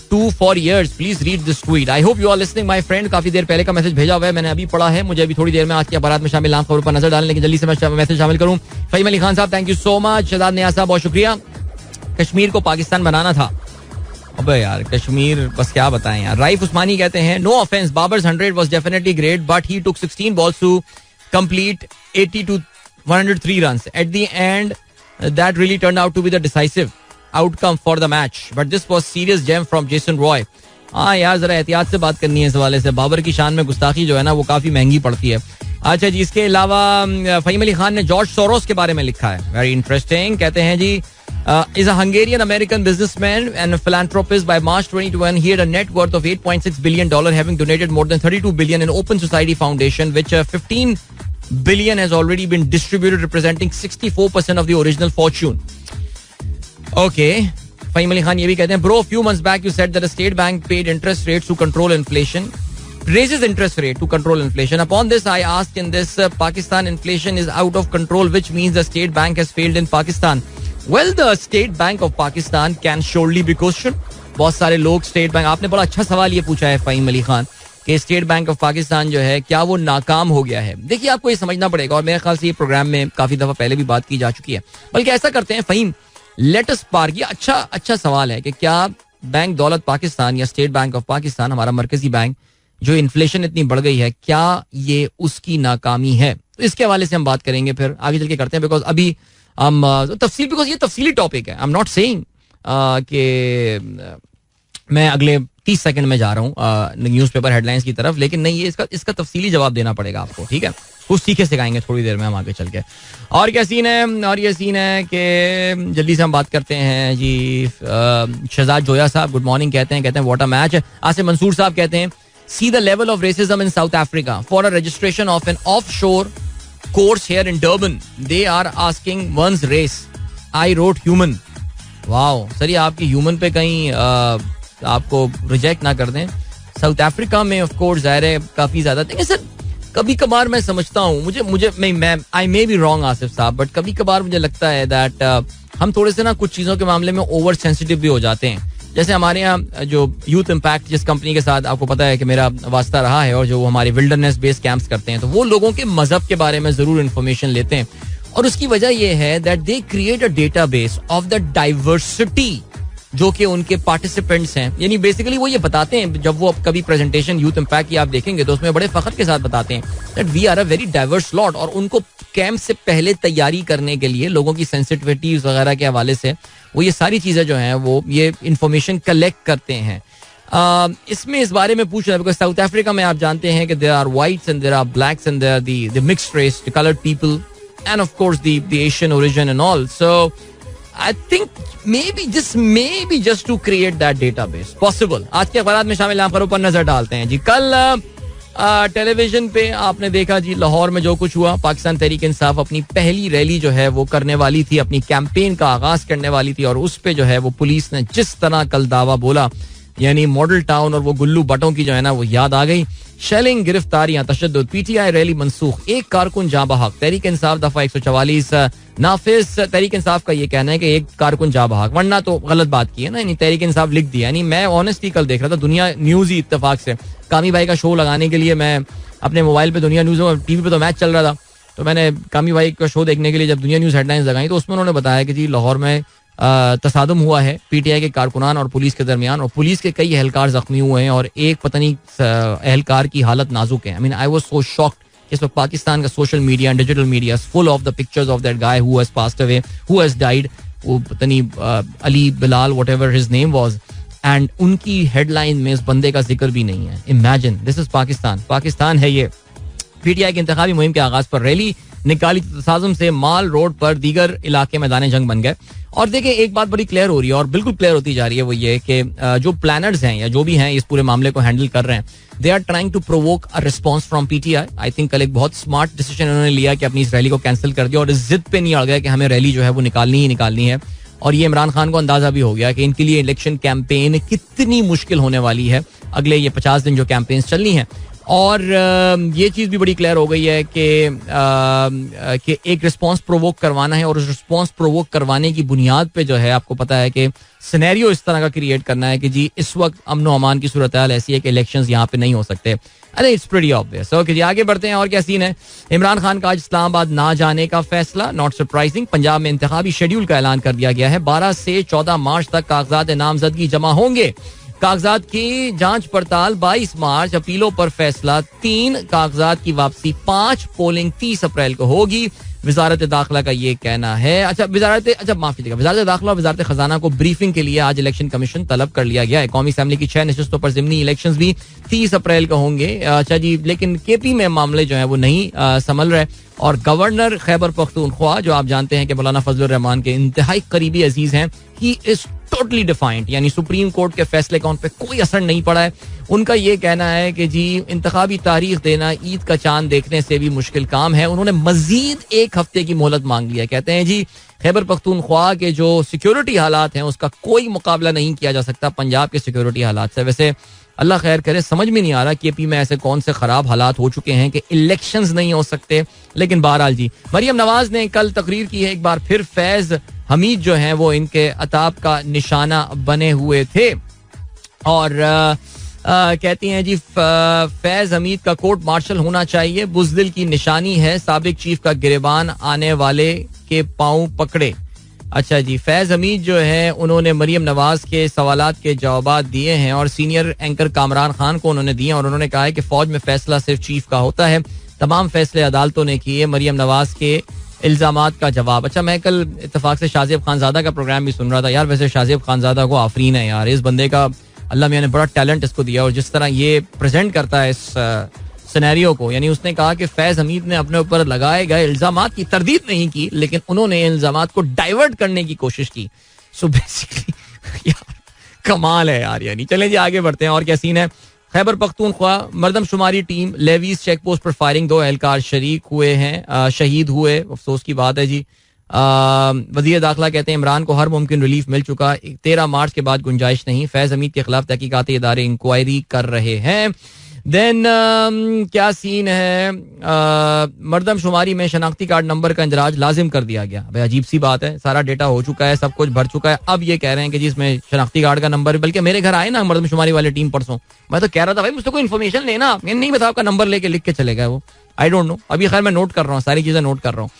Speaker 1: to for years, please read this tweet, I hope you are listening my friend. काफी देर पहले का message भेजा हुआ है, मैंने अभी पढ़ा है. मुझे अभी थोड़ी देर में आज की अखबारात में शामिल खबरों पर नजर डालने, लेकिन जल्दी से मैं मैसेज शामिल करूं. फहीम अली खान साहब, thank you so much. Shahzad Niaz साहब, बहुत शुक्रिया. कश्मीर को पाकिस्तान बनाना था. अबे यार कश्मीर, बस क्या बताएं यार. राइफ उस्मानी कहते हैं, no offence, Babar's 100 was definitely great but he took 16 balls to complete 80 to 103 runs. At the end, that really turned out to be the decisive outcome for the match. But this was serious gem from Jason Roy. हाँ यार, जरा एहतियात से बात करनी है इस हवाले से. बाबर की शान में गुस्ताखी जो है ना वो काफी महंगी पड़ती है. अच्छा जी, इसके अलावा फहीम अली खान ने जॉर्ज सोरोस के बारे में लिखा है, वेरी इंटरेस्टिंग. कहते हैं जी, is a Hungarian American businessman and philanthropist. By March 2021, he had a net worth of $8.6 billion, having donated more than $32 billion in Open Society Foundation, which $15 billion has already been distributed, representing 64% of the original fortune. Okay. Fahim Ali Khan ये भी कहते हैं, bro, few months back you said that the state bank paid interest rates to control inflation, raises interest rate to control inflation. Upon this, I asked in this, Pakistan inflation is out of control, which means the state bank has failed in Pakistan. Well, the State Bank of Pakistan can surely be questioned. बहुत सारे लोग state bank, आपने बड़ा अच्छा सवाल ये पूछा है फहीम अली खान कि स्टेट बैंक ऑफ पाकिस्तान जो है क्या वो नाकाम हो गया है. देखिए, आपको ये समझना पड़ेगा, और मेरे ख्याल से ये प्रोग्राम में काफी दफा पहले भी बात की जा चुकी है. बल्कि ऐसा करते हैं फहीम, लेट अस पार्क, ये अच्छा सवाल है कि क्या बैंक दौलत पाकिस्तान या स्टेट बैंक ऑफ पाकिस्तान, हमारा मरकजी बैंक, जो इन्फ्लेशन इतनी बढ़ गई है, क्या ये उसकी नाकामी है. तो इसके हवाले से हम बात करेंगे, फिर आगे चल के करते हैं. बिकॉज अभी हम बिकॉज ये तफसीली टॉपिक है. आई एम नॉट सेइंग कि मैं अगले 30 सेकंड में जा रहा हूँ न्यूज़पेपर हेडलाइंस की तरफ, लेकिन नहीं, ये इसका तफसीली जवाब देना पड़ेगा आपको, ठीक है. कुछ सीखे सिखाएंगे थोड़ी देर में हम आगे चल के. और क्या सीन है, और ये सीन है कि जल्दी से हम बात करते हैं जी. शहजाद जोया साहब गुड मॉर्निंग कहते हैं what a match. Asif Mansoor sahab कहते हैं see the level of racism in South Africa for a registration of an offshore course here in Durban they are asking one's race. I wrote human. Wow sir, ये आपकी human पे कहीं आपको reject ना कर दें. साउथ अफ्रीका में of course जाहिर है काफी ज्यादा. देखिए सर, कभी कभार मैं समझता हूँ, मुझे मैं आई मे बी रॉन्ग आसिफ साहब, बट कभी कभार मुझे लगता है दैट हम थोड़े से ना कुछ चीजों के मामले में ओवर सेंसिटिव भी हो जाते हैं. जैसे हमारे यहाँ जो यूथ इम्पैक्ट जिस कंपनी के साथ आपको पता है कि मेरा वास्ता रहा है, और जो हमारे विल्डरनेस बेस्ड कैंप्स करते हैं, तो वो लोगों के मजहब के बारे में जरूर इन्फॉर्मेशन लेते हैं. और उसकी वजह यह है that they create a database of the diversity जो कि उनके पार्टिसिपेंट्स हैं. यानी बेसिकली वो ये बताते हैं, जब वो कभी प्रेजेंटेशन यूथ इम्पैक्ट की आप देखेंगे तो उसमें बड़े फख्र के साथ बताते हैं that we are a very diverse lot. और उनको कैंप से पहले तैयारी करने के लिए लोगों की सेंसिटिविटीज वगैरह के हवाले से वो ये सारी चीजें जो हैं वो ये इंफॉर्मेशन कलेक्ट करते हैं. इसमें इस बारे में पूछ रहे हैं बिकॉज साउथ अफ्रीका में आप जानते हैं कि there are whites and there are blacks and there are the mixed race, the coloured people and of course the Asian origin and all. So I think maybe just to create that database possible. आज के अखबार में शामिल खबरों पर नजर डालते हैं जी. कल टेलीविजन पे आपने देखा जी लाहौर में जो कुछ हुआ. पाकिस्तान तहरीक इंसाफ अपनी पहली रैली जो है वो करने वाली थी, अपनी कैंपेन का आगाज करने वाली थी, और उस पे जो है वो पुलिस ने जिस तरह कल दावा बोला, यानी मॉडल टाउन और वो गुल्लू बटों की जो है ना वो याद आ गई. शेलिंग, गिरफ्तारियां, तशद्दुद, पीटीआई रैली मनसूख, एक कारकुन जाँ बहक. तहरीक इंसाफ दफा 144 नाफिज. तहरीक इंसाफ का ये कहना है कि एक कारकुन जाँ बहक, वरना तो गलत बात की है ना. तहरीक इंसाफ लिख दिया. यानी मैं ऑनेस्टली कल देख रहा था दुनिया न्यूज ही इत्तेफाक से कामी भाई का शो लगाने के लिए मैं अपने मोबाइल पे दुनिया न्यूज, टीवी पे तो मैच चल रहा था, तो मैंने कामी भाई का शो देखने के लिए जब दुनिया न्यूज हेडलाइंस लगाई तो उसमें उन्होंने बताया कि जी लाहौर में तसादुम हुआ है पीटीआई के कारकुनान और पुलिस के दरमियान, और पुलिस के कई एहलकार जख्मी हुए हैं और एक पता नहीं एहलकार की हालत नाजुक है. I mean I was so shocked. इस वक्त पाकिस्तान का social media and digital media is full of the pictures of that guy who has passed away, who has died. वो पता नहीं Ali Bilal whatever his name was, and उनकी headline में इस बंदे का जिक्र भी नहीं है. इमेजिन, दिस इज पाकिस्तान है ये. पीटीआई की इंतखाबी मुहिम के आगाज पर रैली निकाली तसाजुम से माल रोड पर दीगर इलाके मैदान जंग बन गए. और देखिए एक बात बड़ी क्लियर हो रही है और बिल्कुल क्लियर होती जा रही है, वो ये कि जो प्लानर्स हैं या जो भी हैं इस पूरे मामले को हैंडल कर रहे हैं, they are trying to provoke a response from PTI. I think कल एक बहुत स्मार्ट डिसीजन उन्होंने लिया कि अपनी इस रैली को कैंसिल कर दिया और इस जिद पे नहीं अड़ गया कि हमें रैली जो है वो निकालनी ही निकालनी है. और ये इमरान खान को अंदाजा भी हो गया कि इनके लिए इलेक्शन कैंपेन कितनी मुश्किल होने वाली है अगले ये 50 दिन जो कैंपेन्स चलनी है. और ये चीज़ भी बड़ी क्लियर हो गई है कि एक रिस्पांस प्रोवोक करवाना है, और उस रिस्पांस प्रोवोक करवाने की बुनियाद पे जो है आपको पता है कि सिनेरियो इस तरह का क्रिएट करना है कि जी इस वक्त अमन व अमान की सूरत हाल ऐसी है कि इलेक्शंस यहाँ पे नहीं हो सकते. अरे इट्स प्रीटी ऑब्वियस. ओके जी, आगे बढ़ते हैं. और क्या सीन है. इमरान खान का आज इस्लामाबाद ना जाने का फैसला, नॉट सरप्राइजिंग. पंजाब में इंतखाबी शेड्यूल का ऐलान कर दिया गया है. 12 से 14 मार्च तक कागजात नामजदगी जमा होंगे. कागजात की जांच पड़ताल 22 मार्च, अपीलों पर फैसला 3, कागजात की वापसी 5, पोलिंग 30 अप्रैल को होगी. वजारत दाखिला का ये कहना है. माफ कीजिएगा, वजारत दाखिला और वजारत खजाना को ब्रीफिंग के लिए आज इलेक्शन कमीशन तलब कर लिया गया है. कौमी असेंबली की 6 नशिस्तों पर ज़िमनी इलेक्शंस भी 30 अप्रैल को होंगे. अच्छा जी, लेकिन केपी में मामले जो है वो नहीं संभल रहे. और गवर्नर खैबर पख्तूनख्वा, जो आप जानते हैं कि मौलाना फजलुर रहमान के इंतहाई करीबी अजीज हैं, ही इज टोटली डिफाइंड. यानी सुप्रीम कोर्ट के फैसले का उन पर कोई असर नहीं पड़ा है. उनका ये कहना है कि जी इंतखाबी तारीख देना ईद का चांद देखने से भी मुश्किल काम है. उन्होंने मजीद 1 हफ्ते की मोहलत मांग लिया. कहते हैं जी खैबर पख्तूनख्वा के जो सिक्योरिटी हालात हैं उसका कोई मुकाबला नहीं किया जा सकता पंजाब के सिक्योरिटी हालात से. वैसे अल्लाह खैर करे, समझ में नहीं आ रहा केपी में ऐसे कौन से खराब हालात हो चुके हैं कि इलेक्शंस नहीं हो सकते. लेकिन बहरहाल जी, मरियम नवाज ने कल तकरीर की है. एक बार फिर फैज हमीद जो हैं वो इनके अताब का निशाना बने हुए थे. और कहती हैं जी फैज हमीद का कोर्ट मार्शल होना चाहिए, बुज़दिल की निशानी है. साबिक चीफ का गिरबान आने वाले के पांव पकड़े. अच्छा जी, फैज हमीद जो है उन्होंने मरियम नवाज के सवालात के जवाब दिए हैं और सीनियर एंकर कामरान खान को उन्होंने दिए. और उन्होंने कहा है कि फौज में फैसला सिर्फ चीफ का होता है, तमाम फैसले अदालतों ने किए. मरियम नवाज के इल्जामात का जवाब. अच्छा, मैं कल इत्तेफाक से शाज़ेब खानज़ादा का प्रोग्राम भी सुन रहा था. यार वैसे शाज़ेब खानज़ादा को आफरीन है यार. इस बंदे का अल्लाह मियां ने बड़ा टैलेंट इसको दिया और जिस तरह ये प्रेजेंट करता है इस सिनेरियो को, यानी उसने कहा कि फैज हमीद ने अपने ऊपर लगाए गए इल्जामात की तरदीद नहीं की, लेकिन उन्होंने इल्जामात को डाइवर्ट करने की कोशिश की. सो बेसिकली यार कमाल है यार. यानी चलें जी आगे बढ़ते हैं. और क्या सीन है. खैबर पख्तूनख्वा मरदमशुमारी टीम लेवीज चेक पोस्ट पर फायरिंग, 2 एहलकार शरीक हुए हैं, शहीद हुए. अफसोस की बात है जी. वजीर दाखिला कहते हैं इमरान को हर मुमकिन रिलीफ मिल चुका. 13 मार्च के बाद गुंजाइश नहीं. फैज हमीद के खिलाफ तहकीकाती इदारे इंक्वायरी कर रहे हैं. देन क्या सीन है. मरदमशुमारी में शनाख्ती कार्ड नंबर का इंदराज लाजिम कर दिया गया. भाई अजीब सी बात है. सारा डेटा हो चुका है, सब कुछ भर चुका है. अब ये कह रहे हैं कि जी इसमें शनाख्ती कार्ड का नंबर, बल्कि मेरे घर आए ना मरदमशुमारी वाले टीम परसों, मैं तो कह रहा था भाई मुझसे कोई इन्फॉर्मेशन लेना, मैंने नहीं बताया, आपका नंबर लेके लिख के चले गए वो. आई डोंट नो. अभी खैर मैं नोट कर रहा हूँ, सारी चीजें नोट कर रहा हूँ.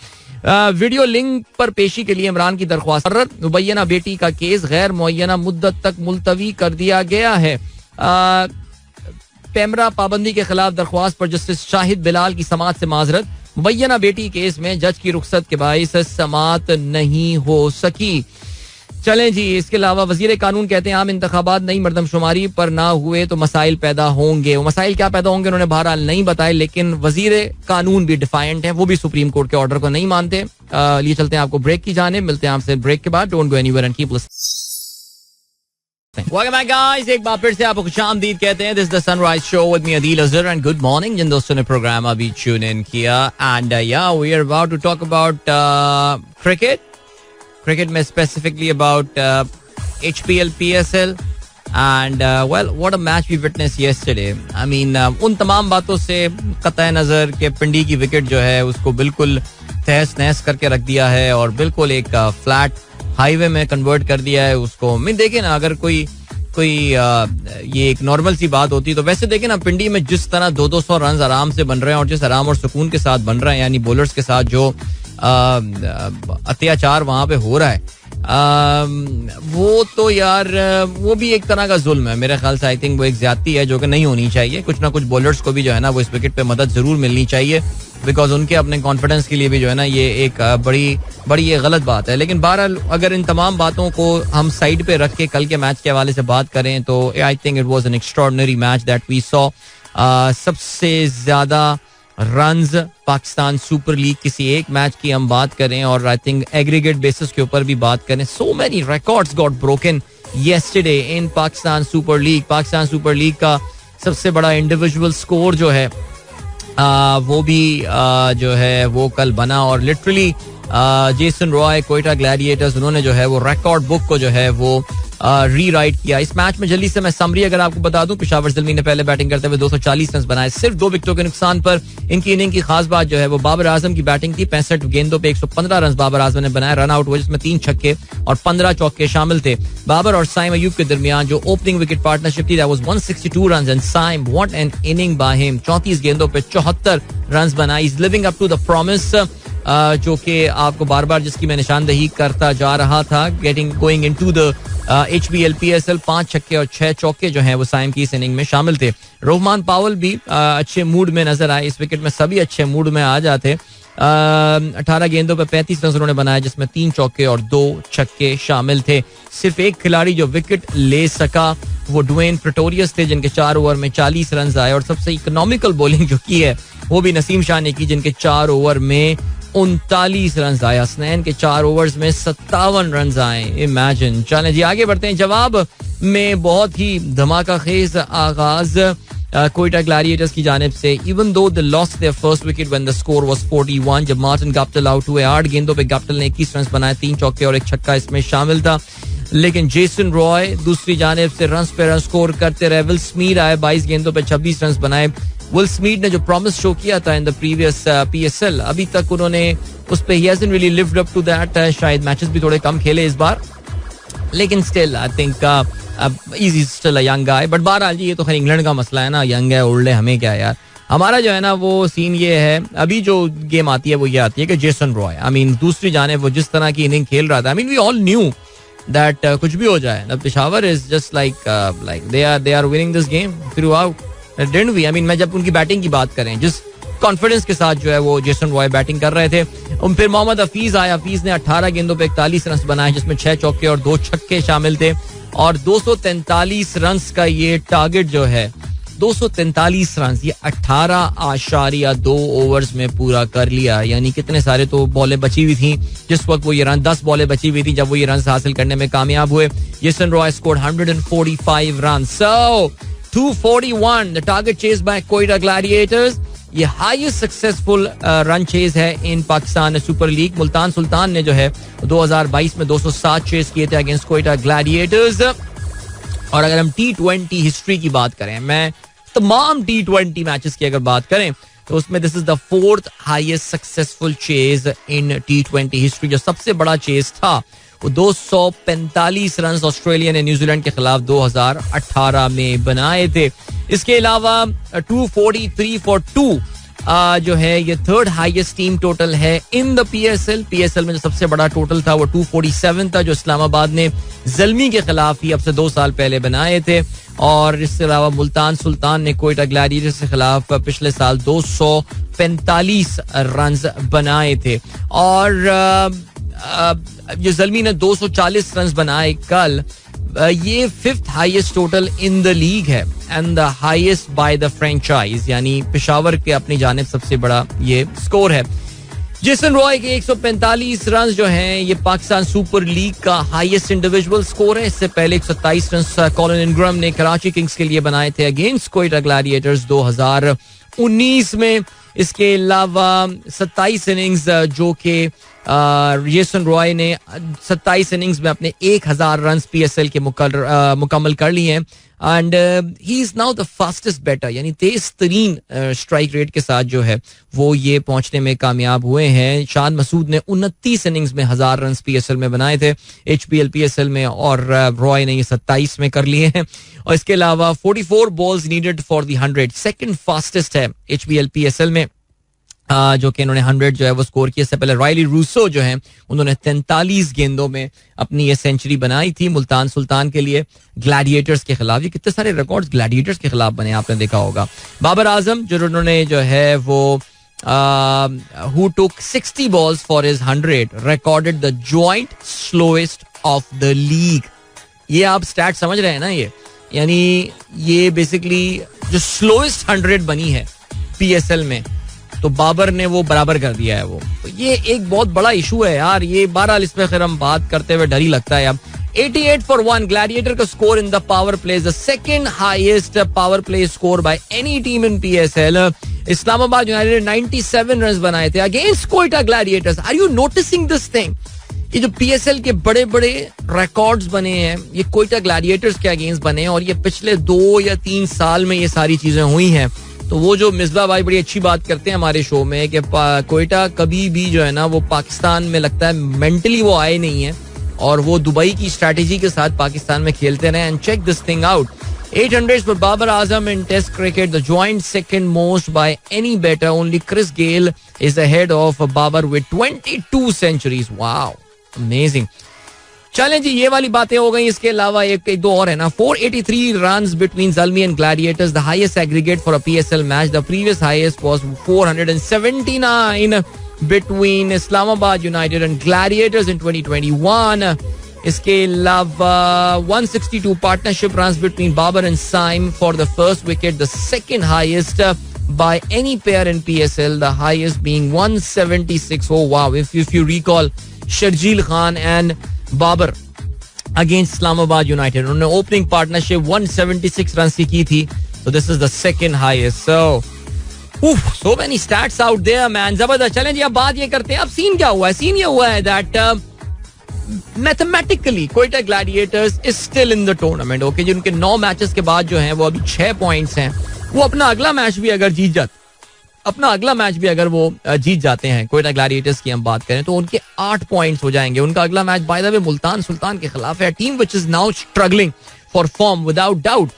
Speaker 1: वीडियो लिंक पर पेशी के लिए इमरान की दरख्वास्त. मुबैना बेटी का केस गैर मुअय्यना मुद्दत तक मुलतवी कर दिया गया है. पैमरा पाबंदी के खिलाफ दरख्वास्त पर जस्टिस शाहिद बिलाल की समाअत से माजरत. मुबैना बेटी केस में जज की रुखसत के बाइस समाअत नहीं हो सकी. चलें जी. इसके अलावा वजीर कानून कहते हैं आम इंतखाबात नई मरदमशुमारी पर ना हुए तो मसाइल पैदा होंगे. वो मसाइल क्या पैदा होंगे उन्होंने बहरहाल नहीं बताए, लेकिन वजीर कानून भी डिफाइंट है, वो भी सुप्रीम कोर्ट के ऑर्डर को नहीं मानते. लिए चलते हैं आपको ब्रेक की जाने. मिलते हैं आपसे ब्रेक के बाद. Don't go anywhere and keep listening. Welcome back guys. एक बार फिर से आपको खुशामदीद कहते हैं. This is the Sunrise Show with me Adil Azhar and good morning. जिन दोस्तों ने प्रोग्राम अभी ट्यून इन किया and yeah we are about to talk about cricket में specifically about HPL PSL and well what a match we witnessed yesterday. I mean उन तमाम बातों से कतई नजर के पिंडी की विकेट जो है उसको बिल्कुल तहस नहस करके रख दिया है और बिल्कुल एक फ्लैट हाईवे में कन्वर्ट कर दिया है उसको. मैं देखे ना, अगर कोई ये एक नॉर्मल सी बात होती तो वैसे देखे ना पिंडी में जिस तरह 200 रन आराम से बन रहे हैं और जिस आराम और सुकून के साथ बन रहे हैं, यानी बॉलर्स के साथ जो अत्याचार वहां पे हो रहा है, वो तो यार वो भी एक तरह का जुल्म है मेरे ख्याल से. आई थिंक वो एक ज्यादती है जो कि नहीं होनी चाहिए. कुछ ना कुछ बॉलर्स को भी जो है ना वो इस विकेट पे मदद जरूर मिलनी चाहिए, बिकॉज उनके अपने कॉन्फिडेंस के लिए भी जो है ना ये एक बड़ी ये गलत बात है. लेकिन बहरहाल अगर इन तमाम बातों को हम साइड पे रख के कल के मैच के हवाले से बात करें तो I think it was an extraordinary match that we saw. सबसे ज्यादा रन्स पाकिस्तान सुपर लीग किसी एक मैच की हम बात करें और आई थिंक एग्रीगेट बेसिस के ऊपर भी बात करें, so many records got broken yesterday इन Pakistan super league. Pakistan super league का सबसे बड़ा इंडिविजुअल स्कोर जो है वो भी जो है वो कल बना और literally Jason Roy Quetta Gladiators उन्होंने जो है वो रिकॉर्ड बुक को जो है वो रीराइट किया. इस मैच में जल्दी से मैं समरी अगर आपको बता दूं, पेशावर ज़ल्मी ने पहले बैटिंग करते हुए 240 रन बनाए सिर्फ 2 विकेटों के नुकसान पर. इनकी इनिंग की खास बात जो है वो बाबर आजम की बैटिंग थी. 65 गेंदों पे 115 रन बाबर आजम ने बनाए. रन आउट हुए जिसमें 3 छक्के और 15 चौके शामिल थे. बाबर और साइम अयूब के दरमियान जो ओपनिंग विकेट पार्टनरशिप थी that was 162 run and Saim what an inning by him. 34 गेंदों पे 74 रन बनाए. Is living up to the promise जो कि आपको बार बार जिसकी मैं निशानदही करता जा रहा था. Getting going into the HBL PSL 5 छक्के और 6 चौके जो हैं वो साइम की इस इनिंग में शामिल थे. रोहमान पावल भी अच्छे मूड में नजर आए. इस विकेट में सभी अच्छे मूड में आ जाते. 18 गेंदों पर 35 रन उन्होंने बनाए जिसमें 3 चौके और 2 छक्के शामिल थे. सिर्फ एक खिलाड़ी जो विकेट ले सका वो ड्वेन प्रेटोरियस थे जिनके 4 ओवर में 40 रन आए और सबसे इकोनॉमिकल बॉलिंग जो की है वो भी नसीम शाह ने की जिनके 4 ओवर में 39 रन आए. हसनैन के 4 ओवर्स में 57 रन आए. इमेजिन. चलें जी आगे बढ़ते हैं. जवाब में बहुत ही धमाका खेज आगाज कोयटा ग्लैडिएटर्स की जानिब से. Even though they lost their first wicket when the score was 41 जब मार्टिन गप्टिल आउट हुए. 8 गेंदों पे गप्टिल ने 21 रन बनाए. 3 चौके और 1 छक्का इसमें शामिल था. लेकिन जेसन रॉय दूसरी जानिब से रन पे रन स्कोर करते रहे. विल स्मीड आए. 22 गेंदों पे 26 रन बनाए. विल स्मीड ने जो प्रॉमिस शो किया था इन द प्रीवियस PSL अभी तक उन्होंने उस पे ही hasn't really lived up to that. शायद मैचेस भी थोड़े कम खेले इस बार, लेकिन still I think he's still a young guy. But बहरहाल जी ये तो खैर इंग्लैंड का मसला है ना, यंग है ओल्ड है हमें क्या यार. हमारा जो है ना वो सीन ये है अभी जो गेम आती है वो ये आती है कि जेसन रॉय आई मीन दूसरी जानिब वो जिस तरह की इनिंग खेल रहा था. I mean we all knew that कुछ भी हो जाए ना Peshawar is just like they are winning this game throughout. Didn't we. I mean मैं जब उनकी बैटिंग की बात करें जिस कॉन्फिडेंस के साथ जो है वो जेसन रॉय बैटिंग कर रहे थे. फिर मोहम्मद हफीज आया. हफीज ने 18 गेंदों पे 41 रन बनाए जिसमें 6 चौके और 2 छक्के शामिल थे और 243 रन का ये टारगेट जो है 243 रन ये 18.2 ओवर्स में पूरा कर लिया. यानी कितने सारे तो बॉलें बची हुई थी जिस वक्त वो ये रन, 10 बॉलें बची हुई थी जब वो ये रन हासिल करने में कामयाब हुए. Jason Roy scored 145 run. So 241 the target chase by Quetta gladiators. ये हाईएस्ट सक्सेसफुल रन चेज है in Pakistan super league. Multan Sultan ने जो है 2022 में 207 चेज किए थे अगेंस्ट कोयटा ग्लैडिएटर्स. और अगर हम T20 हिस्ट्री की बात करें, मैं तमाम T20 मैचेस की अगर बात करें तो उसमें this is the 4th highest successful chase in T20 history. जो सबसे बड़ा चेज था वो 245 रन ऑस्ट्रेलिया ने न्यूजीलैंड के खिलाफ 2018 में बनाए थे. इसके अलावा 243 फॉर 2 जो है ये 3rd हाईएस्ट टीम टोटल है इन द PSL में जो सबसे बड़ा टोटल था वो 247 था जो इस्लामाबाद ने ज़ल्मी के खिलाफ ही अब से 2 साल पहले बनाए थे. और इसके अलावा मुल्तान सुल्तान ने कोयटा ग्लैडिएटर्स के खिलाफ पिछले साल 245 रन बनाए थे. और जो ज़ल्मी ने 240 रन बनाए कल, ये 5th highest total in the league है and the highest by the franchise. यानी पेशावर के अपनी जानिब सबसे बड़ा ये स्कोर है. जेसन रॉय के 145 रन जो हैं ये पाकिस्तान सुपर लीग का हाईएस्ट इंडिविजुअल स्कोर है. इससे पहले 127 रन कॉलिन इंग्रम ने कराची किंग्स के लिए बनाए थे अगेंस्ट कोयटा ग्लैडिएटर्स 2019 में. इसके अलावा 27 इनिंग्स जो कि जेसन रॉय ने 27 इनिंग्स में अपने 1000 रन PSL के मुकम्मल कर लिए हैं. And he is now the fastest batter, यानी तेज तरीन स्ट्राइक रेट के साथ जो है वो ये पहुंचने में कामयाब हुए हैं. शान मसूद ने 29 इनिंग्स में 1000 रन PSL में बनाए थे HPL PSL में, और रॉय ने ये 27 में कर लिए हैं. और इसके अलावा 44 balls needed for the 100, second fastest है HPL PSL में जो कि इन्होंने 100 जो है वो स्कोर किया. इससे पहले रायली रूसो जो है उन्होंने 43 गेंदों में अपनी ये सेंचुरी बनाई थी मुल्तान सुल्तान के लिए ग्लैडिएटर्स के खिलाफ. ये कितने सारे रिकॉर्ड्स ग्लैडिएटर्स के खिलाफ बने आपने देखा होगा. बाबर आजम जो उन्होंने जो है वो who took 60 balls for his 100 recorded the joint slowest of the league. ये आप स्टैट समझ रहे हैं ना. ये यानी ये बेसिकली जो स्लोएस्ट 100 बनी है PSL में तो बाबर ने वो बराबर कर दिया है वो. तो ये एक बहुत बड़ा इशू है यार. ये बहरहाल इस पे खैर हम बात करते हुए डर ही लगता है. अब 88 for 1 ग्लैडिएटर का score in the power play, the second highest power play score by any team in PSL. Islamabad united 97 run बनाए थे against Quetta gladiators. Are you noticing this thing? ये जो PSL के बड़े बड़े रिकॉर्ड्स बने हैं ये कोयटा ग्लैडिएटर्स के अगेंस्ट बने हैं, और ये पिछले 2 या 3 साल में ये सारी चीजें हुई हैं. तो वो जो मिसबा भाई बड़ी अच्छी बात करते हैं हमारे शो में कि कोयटा कभी भी जो है ना वो पाकिस्तान में लगता है मेंटली वो आए नहीं है, और वो दुबई की स्ट्रैटेजी के साथ पाकिस्तान में खेलते रहे. And check this thing out. 800 for Babar Azam in Test cricket, the joint second most by any batter. Only Chris Gayle is ahead of Babar with 22 centuries. Wow, amazing. चलें जी, ये वाली बातें हो गई. इसके अलावा एक दो और है ना. 483 runs between Zalmi and Gladiators, the highest aggregate for a PSL match. The previous highest was 479 between Islamabad United and Gladiators in 2021. इसके अलावा 162 partnership runs between Babar and Saim for the first wicket, the second highest by any pair in PSL, the highest being 176. Oh wow, if you recall Sharjeel Khan and Babar against Islamabad United, उन्होंने opening partnership 176 run की थी. So this is the second highest. So many stats out there, man. जबरदस्त. चलें जी, अब बात ये करते हैं अब सीन क्या हुआ है. सीन ये हुआ है that mathematically Quetta Gladiators is still in the tournament. Okay जी, उनके 9 मैचेस के बाद जो हैं वो अभी 6 पॉइंट्स हैं. वो अपना अगला मैच भी अगर जीत जाते हैं कोयटा ग्लैडिएटर्स की हम बात करें तो उनके 8 पॉइंट्स हो जाएंगे. उनका अगला match by the way Multan Sultan के खिलाफ है, team which is now struggling for form without doubt.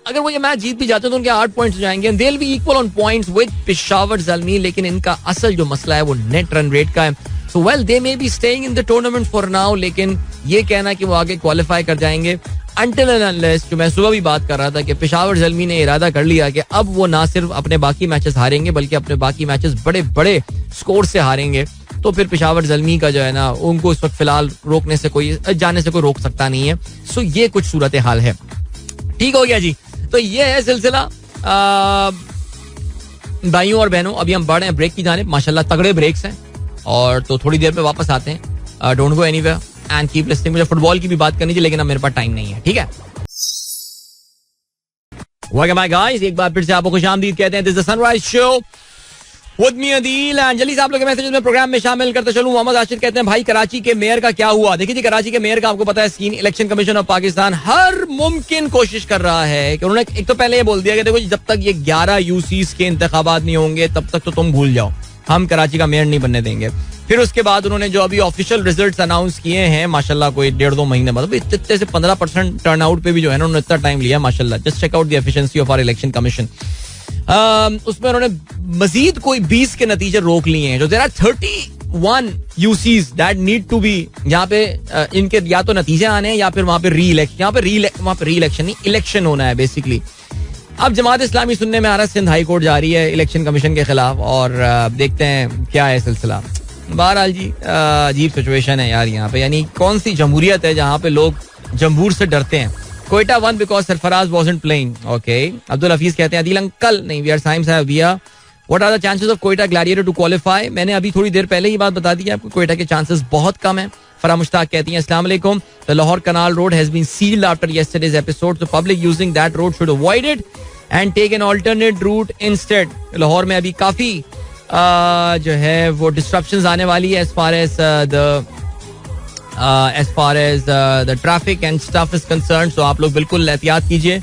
Speaker 1: अगर वो ये मैच जीत भी जाते हैं तो उनके 8 पॉइंट्स हो जाएंगे and they will be equal on points with Peshawar Zalmi. लेकिन इनका असल जो मसला है वो नेट रन रेट का है. So well, they may be staying in the tournament for now, लेकिन ये कहना कि वो आगे क्वालिफाई कर जाएंगे until and unless, जो मैं सुबह भी बात कर रहा था कि पेशावर ज़ल्मी ने इरादा कर लिया कि अब वो ना सिर्फ अपने बाकी मैचेस हारेंगे बल्कि अपने बाकी मैचेस बड़े बड़े स्कोर से हारेंगे. तो फिर पेशावर ज़ल्मी का जो है ना उनको इस वक्त फिलहाल जाने से कोई रोक सकता नहीं है. सो ये कुछ सूरत हाल है. ठीक हो गया जी. तो ये है सिलसिला भाइयों और बहनों. अभी हम बढ़ रहे हैं ब्रेक की जानिब. माशाल्लाह तगड़े ब्रेक्स हैं और तो थोड़ी देर में वापस आते हैं. Don't go anywhere and keep listening. मुझे फुटबॉल की भी बात करनी थी लेकिन अब मेरे पास टाइम नहीं है. ठीक है. Welcome back guys. एक बार फिर से आपको खुशामदीद कहते हैं. This is the sunrise show with me Adeel and जल्दी से आप लोग के मैसेजेस में प्रोग्राम में शामिल करते चलूं. मोहम्मद आशिर कहते हैं भाई कराची के मेयर का क्या हुआ. देखिए जी, कराची के मेयर का आपको पता है scene election commission of Pakistan हर मुमकिन कोशिश कर रहा है कि उन्होंने एक तो पहले ये बोल दिया कि देखो जब तक ये 11 यूसीस के इंतखाबात नहीं होंगे तब तक तो तुम भूल जाओ, हम कराची का मेयर नहीं बनने देंगे. फिर उसके बाद उन्होंने जो अभी ऑफिशियल रिजल्ट्स अनाउंस किए हैं माशाल्लाह कोई 1.5-2 महीने बाद, इतने से 15% टर्नआउट पे भी जो है ना उन्होंने इतना टाइम लिया माशाल्लाह. Just check out the efficiency of our election commission. उसमें उन्होंने मजीद कोई 20 के नतीजे रोक लिए हैं. जो there are 31 UCs that need to be, यहाँ पे इनके या तो नतीजे आने हैं या फिर वहां पे री इलेक्शन नहीं, इलेक्शन होना है बेसिकली. अब जमात इस्लामी सुनने में आ रहा है सिंध हाई कोर्ट जा रही है इलेक्शन कमीशन के खिलाफ और देखते हैं क्या है सिलसिला. बहरहाल जी अजीब सिचुएशन है यार यहाँ पे. यानी कौन सी जमहूरियत है जहाँ पे लोग जमहूर से डरते हैं. Quetta won because Sarfaraz wasn't playing. Okay. Abdul Hafeez कहते हैं अदील अंकल नहीं we are Saim's have via what are the chances of Quetta gladiator to qualify. मैंने अभी थोड़ी देर पहले ही बात बता दी आपको, कोयटा के चांसेस बहुत कम है. फरा मुश्ताक कहती हैं अस्सलाम वालेकुम. The Lahore canal road has been sealed after yesterday's episode so public using that road should avoid it and take an alternate route instead. Lahore में अभी काफी जो है वो डिस्ट्रप्शंस आने वाली है as far as the traffic and stuff is concerned. So आप लोग बिल्कुल एहतियात कीजिए.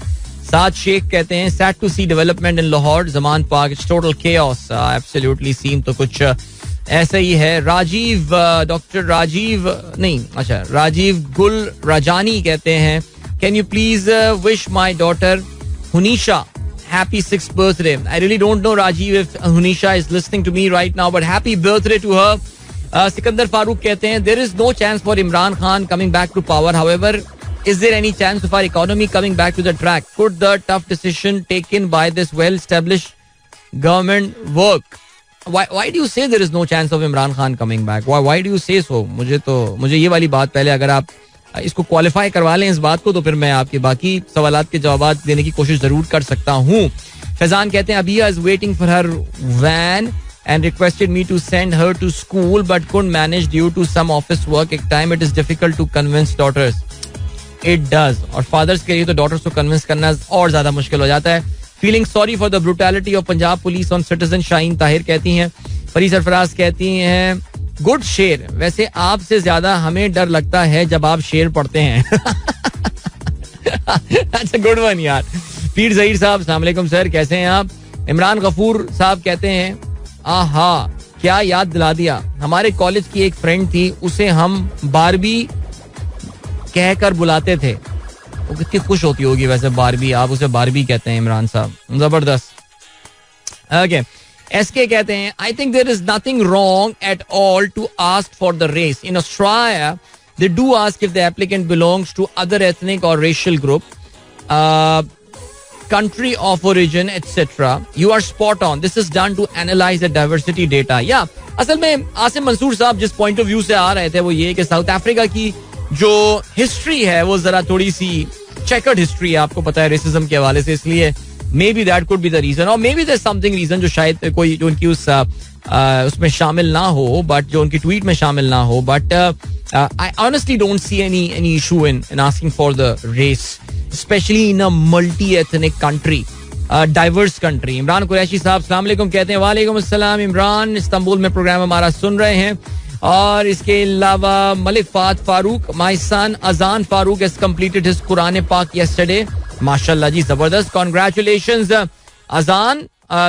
Speaker 1: साथ शेख कहते हैं sad to see development in Lahore, Zaman Park, it's total chaos. Absolutely seem तो कुछ ऐसा ही है. राजीव डॉक्टर राजीव नहीं अच्छा राजीव गुल राजानी कहते हैं can you please wish my daughter Hunisha happy 6th birthday. I really don't know Rajiv if Hunisha is listening to me right now but happy birthday to her. Sikandar Farooq कहते हैं there is no chance for Imran Khan coming back to power. However, is there any chance of our economy coming back to the track? Could the tough decision taken by this well-established government work? Why do you say there is no chance of Imran Khan coming back? Why do you say so? मुझे ये वाली बात पहले अगर आप इसको qualify करवा लें इस बात को तो फिर मैं आपके बाकी सवालात के जवाब देने की कोशिश जरूर कर सकता हूँ. फैजान कहते हैं अबिया is waiting for her van and requested me to send her to school but couldn't manage due to some office work. At time it is difficult to convince daughters. It does. और fathers के लिए तो daughters को convince करना और ज्यादा मुश्किल हो जाता है. Feeling sorry for the brutality of Punjab police on citizen. Shaheen Tahir कहती हैं. फरी सरफराज कहती हैं गुड शेर. वैसे आपसे ज्यादा हमें डर लगता है जब आप शेर पढ़ते हैं. अच्छा गुड वन यार. पीर जहीर साहब अस्सलाम वालेकुम सर कैसे हैं आप. इमरान गफूर साहब कहते हैं आहा क्या याद दिला दिया. हमारे कॉलेज की एक फ्रेंड थी उसे हम बारबी कहकर बुलाते थे. वो कितनी खुश होती होगी वैसे बारबी. आप उसे बारबी कहते हैं इमरान साहब. जबरदस्त. ओके. एसके कहते हैं I think there is nothing wrong at all to ask for the race. In Australia they do ask if the applicant belongs to other ethnic or racial group, country of origin etc. You are spot on. This is done to analyze the diversity data. Yeah, असल में आसिम मंसूर साहब जिस point of view से आ रहे थे वो ये कि साउथ अफ्रीका की जो हिस्ट्री है वो जरा थोड़ी सी चेकर्ड हिस्ट्री है आपको पता है रेसिज्म के हवाले से, इसलिए maybe that could be the reason or maybe there something reason जो शायद कोई जो उनकी उसमें शामिल ना हो बट जो उनकी ट्वीट में शामिल ना हो. But I honestly don't see any issue in asking for the race especially in a multi-ethnic country, diverse country. Imran Qureshi sahab अस्सलाम वालेकुम कहते हैं वालेकुम अस्सलाम. इमरान इस्तांबुल में प्रोग्राम हमारा सुन रहे हैं. और इसके अलावा मलिक फात फारूक माय सन अजान Farooq has completed his Quran पाक यस्टरडे. माशाल्लाह जी जबरदस्त. कांग्रेचुलेशंस अजान,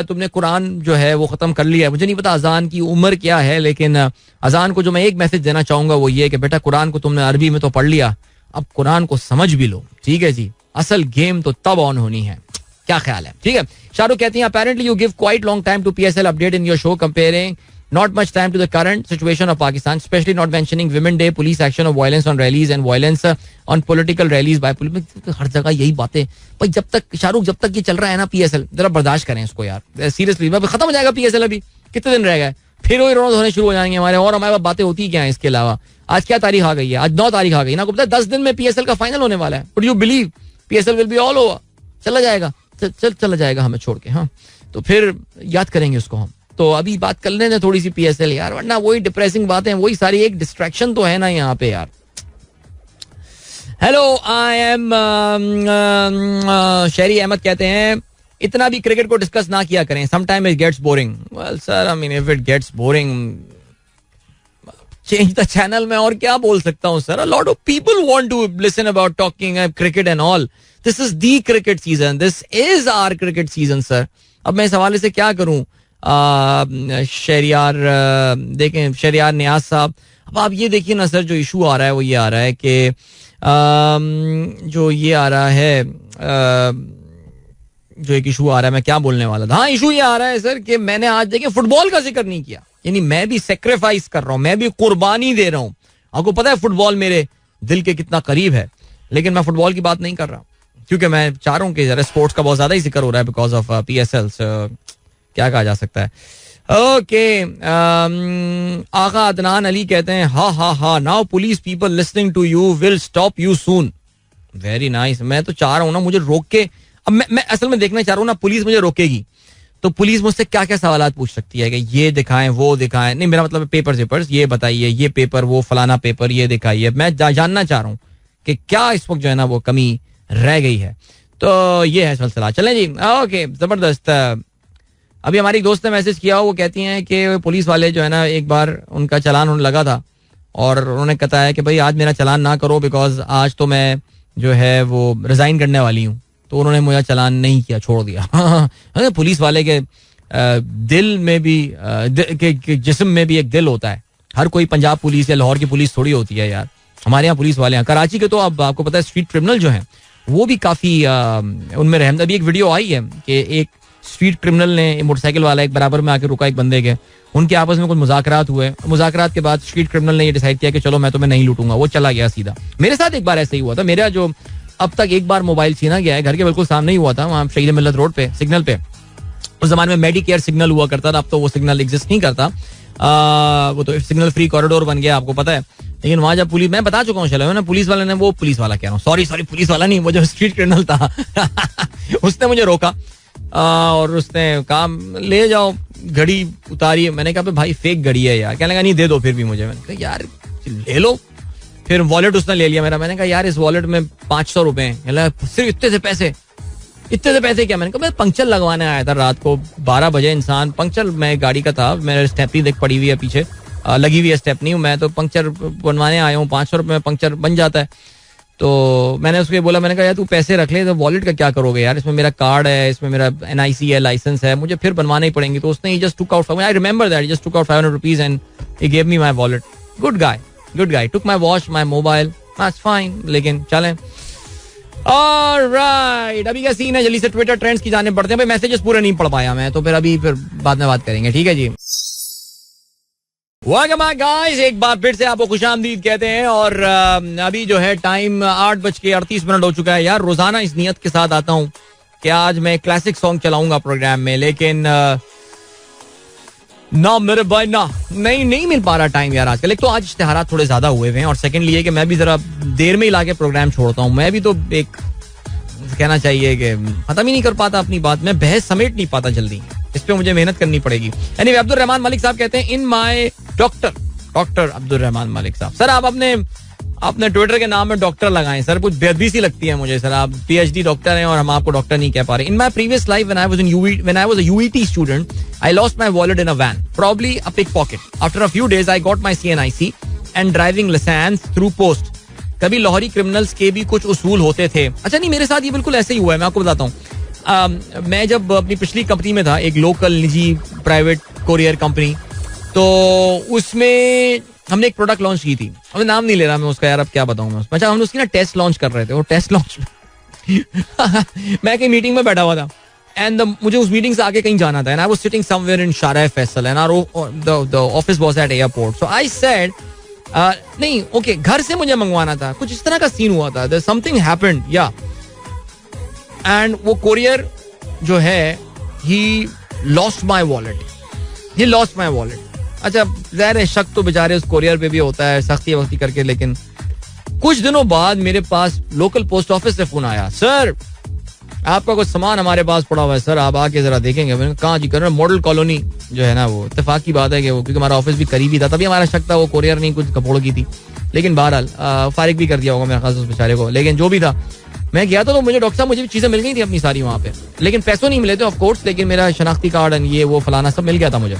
Speaker 1: तुमने कुरान जो है वो खत्म कर लिया है. मुझे नहीं पता अजान की उम्र क्या है लेकिन अजान को जो मैं एक मैसेज देना चाहूंगा वो ये कि बेटा कुरान को तुमने अरबी में तो पढ़ लिया, अब कुरान को समझ भी लो. ठीक है जी, असल गेम तो तब ऑन होनी है. क्या ख्याल है. ठीक है. शाहरुख कहती हैं apparently you give quite long time to PSL update in your show comparing not much time to the current situation of Pakistan, especially not mentioning Women Day, police action of violence on rallies and violence on political rallies by police. हर जगह यही बातें भाई. जब तक शाहरुख जब तक ये चल रहा है ना पीएसएल जरा बर्दाश्त करें इसको यार. सीरियसली खत्म हो जाएगा पीएसएल. अभी कितने दिन रह गए फिर वही रोज होने शुरू हो जाएंगे हमारे. और हमारे पास बातें होती क्या है इसके अलावा. आज क्या तारीख आ गई है. आज 9 तारीख आ गई ना. 10 दिन में पीएसएल का फाइनल होने वाला है. But you believe PSL will be all over. चला जाएगा, चला जाएगा हमें छोड़ के. हाँ, तो फिर याद करेंगे उसको हम. तो अभी बात कर लेते हैं थोड़ी सी PSL यार, वरना वही डिप्रेसिंग बातें, वही सारी, एक डिस्ट्रैक्शन तो है ना यहाँ पे यार. हेलो, आई एम शेरी अहमद कहते हैं इतना भी क्रिकेट को डिस्कस ना किया करें, sometime it gets boring. Well sir, I mean if it gets boring, change the channel. में और क्या बोल सकता हूँ sir. A lot of people want to listen about talking cricket and all. This is the cricket season, this is our cricket season sir. अब मैं इस हवाले से क्या करूं. शहरियार देखें, शहरियार नियाज साहब, अब आप ये देखिए ना सर, जो इशू आ रहा है वो ये आ रहा है कि जो ये आ रहा है, जो एक इशू आ रहा है, मैं क्या बोलने वाला था. हाँ, इशू ये आ रहा है सर कि मैंने आज देखे फुटबॉल का जिक्र नहीं किया. यानी मैं भी सेक्रीफाइस कर रहा हूँ, मैं भी कुर्बानी दे रहा हूँ. आपको पता है फुटबॉल मेरे दिल के कितना करीब है, लेकिन मैं फुटबॉल की बात नहीं कर रहा क्योंकि मैं चाह रहा हूँ कि जरा स्पोर्ट्स का बहुत ज्यादा ही जिक्र हो रहा है बिकॉज ऑफ PSL. क्या कहा जा सकता है. ओके, आगा अदनान अली कहते हैं हा, now police people listening to you will stop you soon. Very nice. मैं तो चाह रहा हूँ ना मुझे रोक के, अब मैं असल में देखना चाह रहा हूँ ना, पुलिस मुझे रोकेगी तो पुलिस मुझसे क्या क्या सवाल पूछ सकती है कि ये दिखाएं वो दिखाएं. नहीं, मेरा मतलब पेपर्स ये बताइए, ये पेपर, वो फलाना पेपर, ये दिखाइए. मैं जानना चाह रहा हूँ कि क्या इस वक्त जो है ना वो कमी रह गई है. तो ये है सिलसिला. चलें जी, ओके, जबरदस्त. अभी हमारी दोस्त ने मैसेज किया, वो कहती हैं कि पुलिस वाले जो है ना, एक बार उनका चालान होने लगा था और उन्होंने बताया कि भाई आज मेरा चालान ना करो बिकॉज आज तो मैं जो है वो रिजाइन करने वाली हूँ. तो उन्होंने मुझे चालान नहीं किया, छोड़ दिया. पुलिस वाले के दिल में भी, के जिस्म में भी एक दिल होता है. हर कोई पंजाब पुलिस या लाहौर की पुलिस थोड़ी होती है यार. हमारे यहाँ पुलिस वाले हैं, कराची के तो अब आपको पता है स्ट्रीट क्रिमिनल जो हैं वो भी काफी उनमें रहम. अभी एक वीडियो आई है कि एक स्ट्रीट क्रिमिनल ने, मोटरसाइकिल वाला एक बराबर में आके रुका एक बंदे के, उनके आपस में कुछ मुज़ाकरात हुए. मुज़ाकरात के बाद स्ट्रीट क्रिमिनल ने ये डिसाइड किया कि चलो मैं तुम्हें नहीं लूटूंगा. वो चला गया सीधा. मेरे साथ एक बार ऐसे ही हुआ था. मेरा जो अब तक एक बार मोबाइल छीना गया है, घर के बिल्कुल सामने ही हुआ था, वहाँ शहीद मिल्लत रोड पे सिग्नल पे. उस जमाने में मेडिकेयर सिग्नल हुआ करता था, अब तो वो सिग्नल एग्जिस्ट नहीं करता. वो तो सिग्नल फ्री कॉरिडोर बन गया, आपको पता है. लेकिन वहां जब पुलिस, मैं बता चुका हूँ चलो ना, पुलिस वाले ने, वो पुलिस वाला कह रहा हूँ, सॉरी पुलिस वाला नहीं, वो जो स्ट्रीट क्रिमिनल था उसने मुझे रोका और उसने कहा ले जाओ. घड़ी उतारी. मैंने कहा भाई फेक घड़ी है यार. कहने लगा नहीं दे दो फिर भी मुझे. मैंने कहा यार ले लो. फिर वॉलेट उसने ले लिया मेरा. मैंने कहा यार इस वॉलेट में 500 रुपए हैं. सिर्फ इतने से पैसे क्या. मैंने कहा मैं पंक्चर लगवाने आया था रात को 12 बजे. इंसान पंक्चर, मैं गाड़ी का था, मेरे स्टेपनी देख पड़ी हुई है पीछे, लगी हुई है स्टेपनी. मैं तो पंक्चर बनवाने आया हूँ, 500 रुपए में पंक्चर बन जाता है. तो मैंने उसको बोला, मैंने कहा यार तू पैसे रख ले, तो वॉलेट का क्या करोगे यार, इसमें मेरा कार्ड है, इसमें मेरा NIC है, लाइसेंस है, मुझे फिर बनवाने ही पड़ेंगे. तो उसने just took out, I remember that, just took out 500 rupees and he gave me my wallet. Good guy. Took my watch, my mobile, that's fine. लेकिन चलें. ऑलराइट, अभी क्या सीन है, जल्दी से ट्विटर ट्रेंड्स की जाने पड़ते हैं. भाई मैसेजेस पूरे नहीं पढ़ पाया मैं, तो फिर अभी फिर बाद में बात करेंगे, ठीक है जी. वेलकम बैक गाइस, एक बार फिर से आपको खुशामदीद कहते हैं. और अभी जो है टाइम 8:38 हो चुका है यार. रोजाना इस नियत के साथ आता हूँ कि आज मैं क्लासिक सॉन्ग चलाऊंगा प्रोग्राम में, लेकिन ना मेरे भाई ना, नहीं मिल पा रहा टाइम यार आजकल. एक तो आज इश्तिहारात थोड़े ज्यादा हुए हैं और सेकंड ये कि मैं भी जरा देर में ही लाके प्रोग्राम छोड़ता हूँ. मैं भी तो एक कहना चाहिए कि खत्म ही नहीं कर पाता अपनी बात, मैं बहस समेट नहीं पाता जल्दी. इस पे मुझे मेहनत करनी पड़ेगी. एनीवे, अब्दुल रहमान मलिक साहब कहते हैं in my doctor Abdul Rahman Malik साहब. सर आप अपने ट्विटर के नाम में डॉक्टर लगाएं सर, कुछ बेअदबी सी लगती है मुझे सर. आप PhD डॉक्टर हैं और हम आपको डॉक्टर नहीं कह पा रहे. In my previous life when I was a UET student, I lost my wallet in a van, probably a pickpocket. After a few days I got my CNIC and driving licence through post. कभी लाहौरी criminals के भी कुछ उसूल होते थे. अच्छा नहीं, मेरे साथ ये बिल्कुल ऐसे ही हुआ है, मैं आपको बताता हूँ. मैं जब अपनी पिछली कंपनी में था, एक लोकल निजी प्राइवेट कोरियर कंपनी, तो उसमें हमने एक प्रोडक्ट लॉन्च की थी. हमें नाम नहीं ले रहा मैं उसका यार, अब क्या बताऊं मैं. अच्छा, हम उसकी ना टेस्ट लॉन्च कर रहे थे. वो टेस्ट लॉन्च मैं कहीं मीटिंग में बैठा हुआ था एंड मुझे उस मीटिंग से आगे कहीं जाना था. And I was sitting somewhere in Shahrah Faisal and the office was at airport. So I said नहीं ओके, घर से मुझे मंगवाना था. कुछ इस तरह का सीन हुआ था, समथिंग हैपेंड या. एंड वो कोरियर जो है ही लॉस्ट माई वॉलेट. अच्छा ज़ाहिर है शक तो बेचारे उस कोरियर पे भी होता है सख्ती वख्ती करके. लेकिन कुछ दिनों बाद मेरे पास लोकल पोस्ट ऑफिस से फोन आया, सर आपका कुछ सामान हमारे पास पड़ा हुआ है सर, आप आके जरा देखेंगे। मैंने कहा जी कर मॉडल कॉलोनी जो है ना, वो इत्तेफाक की बात है कि वो, क्योंकि हमारा ऑफिस भी करीब ही था, तभी हमारा शक था वो कोरियर नहीं कुछ कपड़ों की थी, लेकिन बहरहाल फारिग भी कर दिया होगा मेरे ख्याल से उस बेचारे को। लेकिन जो भी था, मैं गया तो मुझे डॉक्टर साहब मुझे चीजें मिल गई थी अपनी सारी वहाँ पे, लेकिन पैसों नहीं मिले थे ऑफ कोर्स, लेकिन मेरा शनाख्ती कार्ड ये वो फलाना सब मिल गया था मुझे।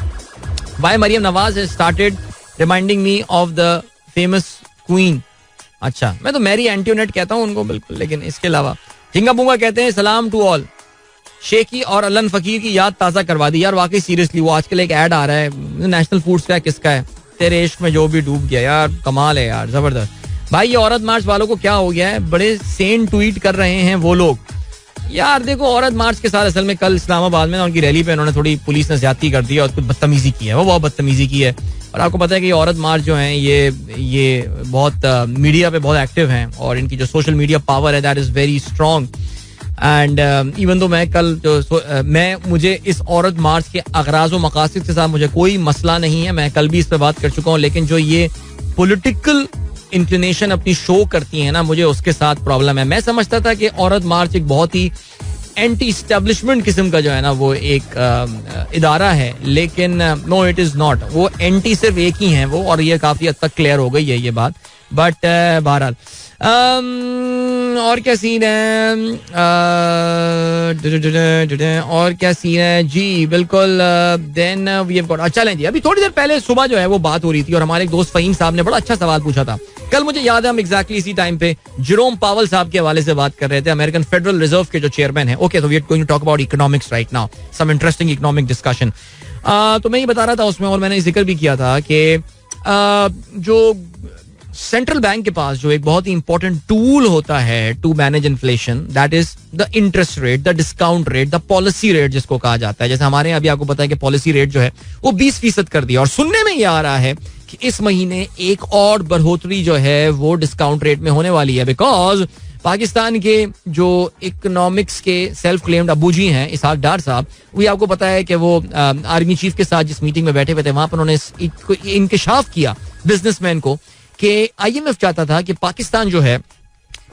Speaker 1: Why Maryam Nawaz has started reminding me of the famous queen. अच्छा, मैं तो मैरी एंटोनेट कहता हूँ उनको बिल्कुल, लेकिन इसके अलावा झिंगा बुंगा कहते हैं सलाम टू ऑल। शेखी और अलन फकीर की याद ताज़ा करवा दी यार, वाकई सीरियसली। वो आजकल एक ऐड आ रहा है नेशनल फूड्स का, किसका है, तेरे इश्क में जो भी डूब गया, यार कमाल है यार, जबरदस्त। भाई ये औरत मार्च वालों को क्या हो गया है, बड़े सेन ट्वीट कर रहे हैं वो लोग। यार देखो, औरत मार्च के साथ असल में कल इस्लामाबाद में ना उनकी रैली पे उन्होंने थोड़ी पुलिस ने ज्यादती कर दी और कुछ बदतमीजी की है, वो बहुत बदतमीजी की है। और आपको पता है कि औरत मार्च जो है ये बहुत मीडिया पे बहुत एक्टिव हैं और इनकी जो सोशल मीडिया पावर है that is very strong. And even तो मैं कल मुझे इस औरत मार्च के अगराज व मकासद के साथ मुझे कोई मसला नहीं है, मैं कल भी इस पर बात कर चुका हूँ, लेकिन जो ये पॉलिटिकल इंक्लिनेशन अपनी शो करती है ना, मुझे उसके साथ प्रॉब्लम है। मैं समझता था कि औरत मार्च एक बहुत ही एंटी एस्टेब्लिशमेंट किस्म का जो है ना वो एक इदारा है, लेकिन नो इट इज नॉट। वो एंटी सिर्फ एक ही है वो, और ये काफी हद तक क्लियर हो गई है ये बात। बट बहरहाल और क्या सीन है, और क्या सीन है जी, बिल्कुल। देन वी हैव गॉट, चलें जी, अभी थोड़ी देर पहले सुबह जो है वो बात हो रही थी और हमारे एक दोस्त फहीम साहब ने बड़ा अच्छा सवाल पूछा था कल। मुझे याद है हम एग्जैक्टली इसी टाइम पे जेरोम पावल साहब के हवाले से बात कर रहे थे, अमेरिकन फेडरल रिजर्व के जो चेयरमैन है। Okay, so we are going to talk about economics right now, some interesting economic discussion. तो मैं ये बता रहा था उसमें, और मैंने जिक्र भी किया था कि जो सेंट्रल बैंक के पास जो एक बहुत ही इंपॉर्टेंट टूल होता है to manage inflation, that is the interest rate, the discount rate, the policy rate जिसको कहा जाता है। जैसे हमारे यहाँ अभी आपको पता है कि पॉलिसी रेट जो है वो 20% कर दिया, और सुनने में ये आ रहा है कि इस महीने एक और बढ़ोतरी जो है वो डिस्काउंट रेट में होने वाली है, बिकॉज पाकिस्तान के जो इकोनॉमिक्स के सेल्फ क्लेम्ड अबू जी हैं इसहाक डार साहब, वो आपको पता है कि वो आर्मी चीफ के साथ जिस मीटिंग में बैठे हुए थे वहां पर उन्होंने इंकशाफ किया बिजनेसमैन को कि IMF चाहता था कि पाकिस्तान जो है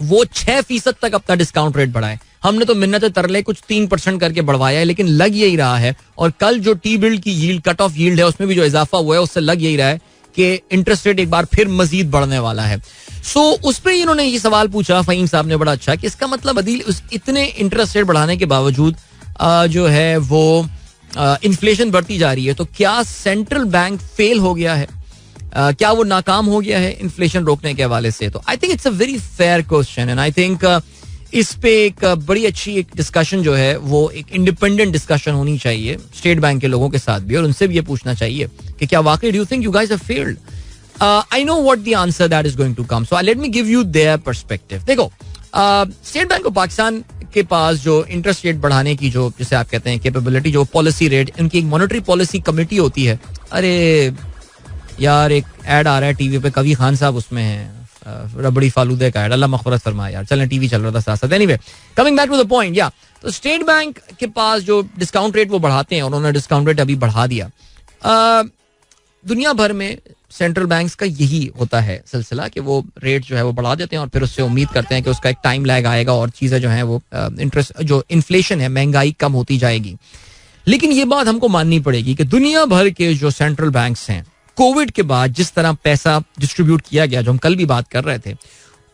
Speaker 1: वो 6% तक अपना डिस्काउंट रेट बढ़ाए। हमने तो मिन्नत तरले कुछ 3% करके बढ़वाया है, लेकिन लग यही रहा है, और कल जो टी बिल्ड की यील्ड, कट ऑफ यील्ड है, उसमें भी जो इजाफा हुआ है उससे लग यही रहा है कि इंटरेस्ट रेट एक बार फिर मजीद बढ़ने वाला है। सो उस पर इन्होंने ये सवाल पूछा फहीम साहब ने बड़ा अच्छा, कि इसका मतलब अदील इतने इंटरेस्ट रेट बढ़ाने के बावजूद जो है वो इन्फ्लेशन बढ़ती जा रही है, तो क्या सेंट्रल बैंक फेल हो गया है, क्या वो नाकाम हो गया है इन्फ्लेशन रोकने के हवाले से? तो I think it's a very fair question, and I think इस पे एक बड़ी अच्छी एक डिस्कशन जो है वो एक इंडिपेंडेंट डिस्कशन होनी चाहिए स्टेट बैंक के लोगों के साथ भी, और उनसे भी ये पूछना चाहिए कि क्या वाकई do you think you guys have failed? I know what the answer that is going to come, so let me give you their perspective. देखो, स्टेट बैंक ऑफ पाकिस्तान के पास जो इंटरेस्ट रेट बढ़ाने की जो, जिसे आप कहते हैं कैपेबिलिटी, जो पॉलिसी रेट, उनकी एक मॉनेटरी पॉलिसी कमेटी होती है। अरे यार एक ऐड आ रहा है टीवी पे, कवी खान साहब उसमें हैं, रबड़ी फालूदे का ऐड, अल्लाह मग़फ़िरत फरमाए यार। चलें, टीवी चल रहा था साथ साथ। Anyway, coming back to the point, या तो स्टेट बैंक के पास जो डिस्काउंट रेट वो बढ़ाते हैं, और उन्होंने डिस्काउंट रेट अभी बढ़ा दिया। दुनिया भर में सेंट्रल बैंक्स का यही होता है सिलसिला कि वो रेट जो है वो बढ़ा देते हैं और फिर उससे उम्मीद करते हैं कि उसका एक टाइम लैग आएगा और चीज़ें जो हैं वो इंटरेस्ट, जो इन्फ्लेशन है, महंगाई कम होती जाएगी। लेकिन ये बात हमको माननी पड़ेगी कि दुनिया भर के जो सेंट्रल बैंक्स हैं, कोविड के बाद जिस तरह पैसा डिस्ट्रीब्यूट किया गया, जो हम कल भी बात कर रहे थे,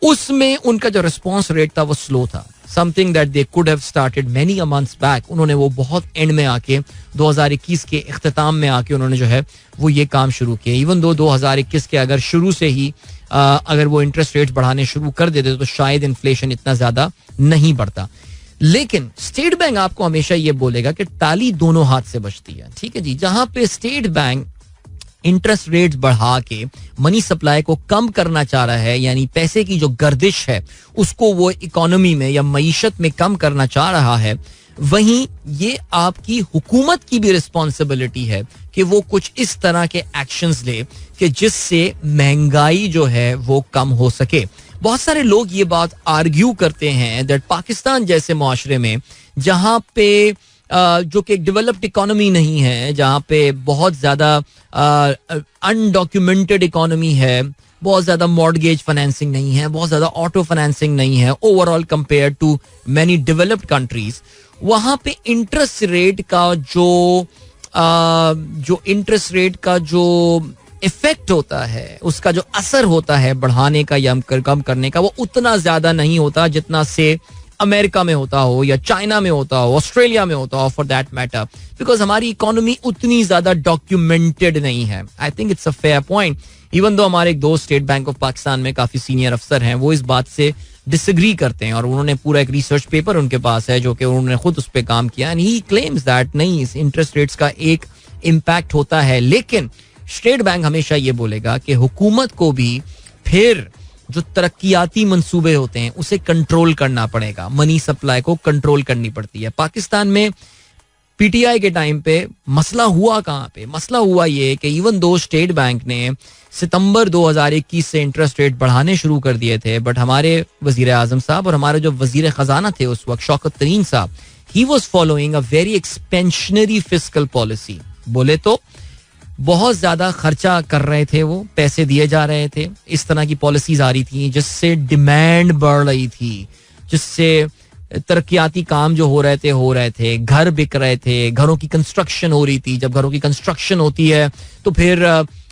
Speaker 1: उसमें उनका जो रिस्पॉन्स रेट था वो स्लो था, something that they could have started many a months back. उन्होंने वो बहुत एंड में आके 2021 के इख्तिताम में आके उन्होंने जो है वो ये काम शुरू किया। इवन दो 2021 के अगर शुरू से ही अगर वो इंटरेस्ट रेट बढ़ाने शुरू कर देते तो शायद इन्फ्लेशन इतना ज्यादा नहीं बढ़ता। लेकिन स्टेट बैंक आपको हमेशा ये बोलेगा कि ताली दोनों हाथ से बजती है, ठीक है जी। जहां पे स्टेट बैंक इंटरेस्ट रेट्स बढ़ा के मनी सप्लाई को कम करना चाह रहा है, यानी पैसे की जो गर्दिश है उसको वो इकोनॉमी में या मईशत में कम करना चाह रहा है, वहीं ये आपकी हुकूमत की भी रिस्पॉन्सिबिलिटी है कि वो कुछ इस तरह के एक्शंस ले कि जिससे महंगाई जो है वो कम हो सके। बहुत सारे लोग ये बात आर्ग्यू करते हैं दैट पाकिस्तान जैसे मुआशरे में, जहां पे जो कि एक डेवलप्ड इकोनॉमी नहीं है, जहाँ पे बहुत ज़्यादा अनडॉक्यूमेंटेड इकोनॉमी है, बहुत ज्यादा मॉर्गेज फाइनेंसिंग नहीं है, बहुत ज्यादा ऑटो फाइनेंसिंग नहीं है overall compare to many developed countries, वहां पे इंटरेस्ट रेट का जो इंटरेस्ट रेट का जो इफेक्ट होता है, उसका जो असर होता है बढ़ाने का या कम करने का, वो उतना ज्यादा नहीं होता जितना से अमेरिका में होता हो या चाइना में होता हो, ऑस्ट्रेलिया में होता हो फॉर दैट मैटर, बिकॉज हमारी इकोनॉमी उतनी ज्यादा डॉक्यूमेंटेड नहीं है. I think it's a fair point. Even though हमारे एक दोस्त स्टेट बैंक ऑफ पाकिस्तान में काफी सीनियर अफसर हैं, वो इस बात से डिसएग्री करते हैं और उन्होंने पूरा एक रिसर्च पेपर उनके पास है जो कि उन्होंने खुद उस पर काम किया, एंड ही क्लेम्स दैट नहीं, इस इंटरेस्ट रेट्स का एक इम्पैक्ट होता है. लेकिन स्टेट बैंक हमेशा ये बोलेगा कि हुकूमत को भी फिर जो तरक्याती मंसूबे होते हैं उसे कंट्रोल करना पड़ेगा, मनी सप्लाई को कंट्रोल करनी पड़ती है. पाकिस्तान में पीटीआई के टाइम पे मसला हुआ कहाँ पे? मसला हुआ ये कि इवन दो स्टेट बैंक ने सितंबर 2021 से इंटरेस्ट रेट बढ़ाने शुरू कर दिए थे, बट हमारे वजीर आजम साहब और हमारे जो वजीर खजाना थे उस वक्त शौकत तरीन साहब, he was following a very expansionary fiscal policy. बोले तो बहुत ज्यादा खर्चा कर रहे थे, वो पैसे दिए जा रहे थे, इस तरह की पॉलिसीज आ रही थी जिससे डिमांड बढ़ रही थी, जिससे तरक्याती काम जो हो रहे थे, घर बिक रहे थे, घरों की कंस्ट्रक्शन हो रही थी. जब घरों की कंस्ट्रक्शन होती है तो फिर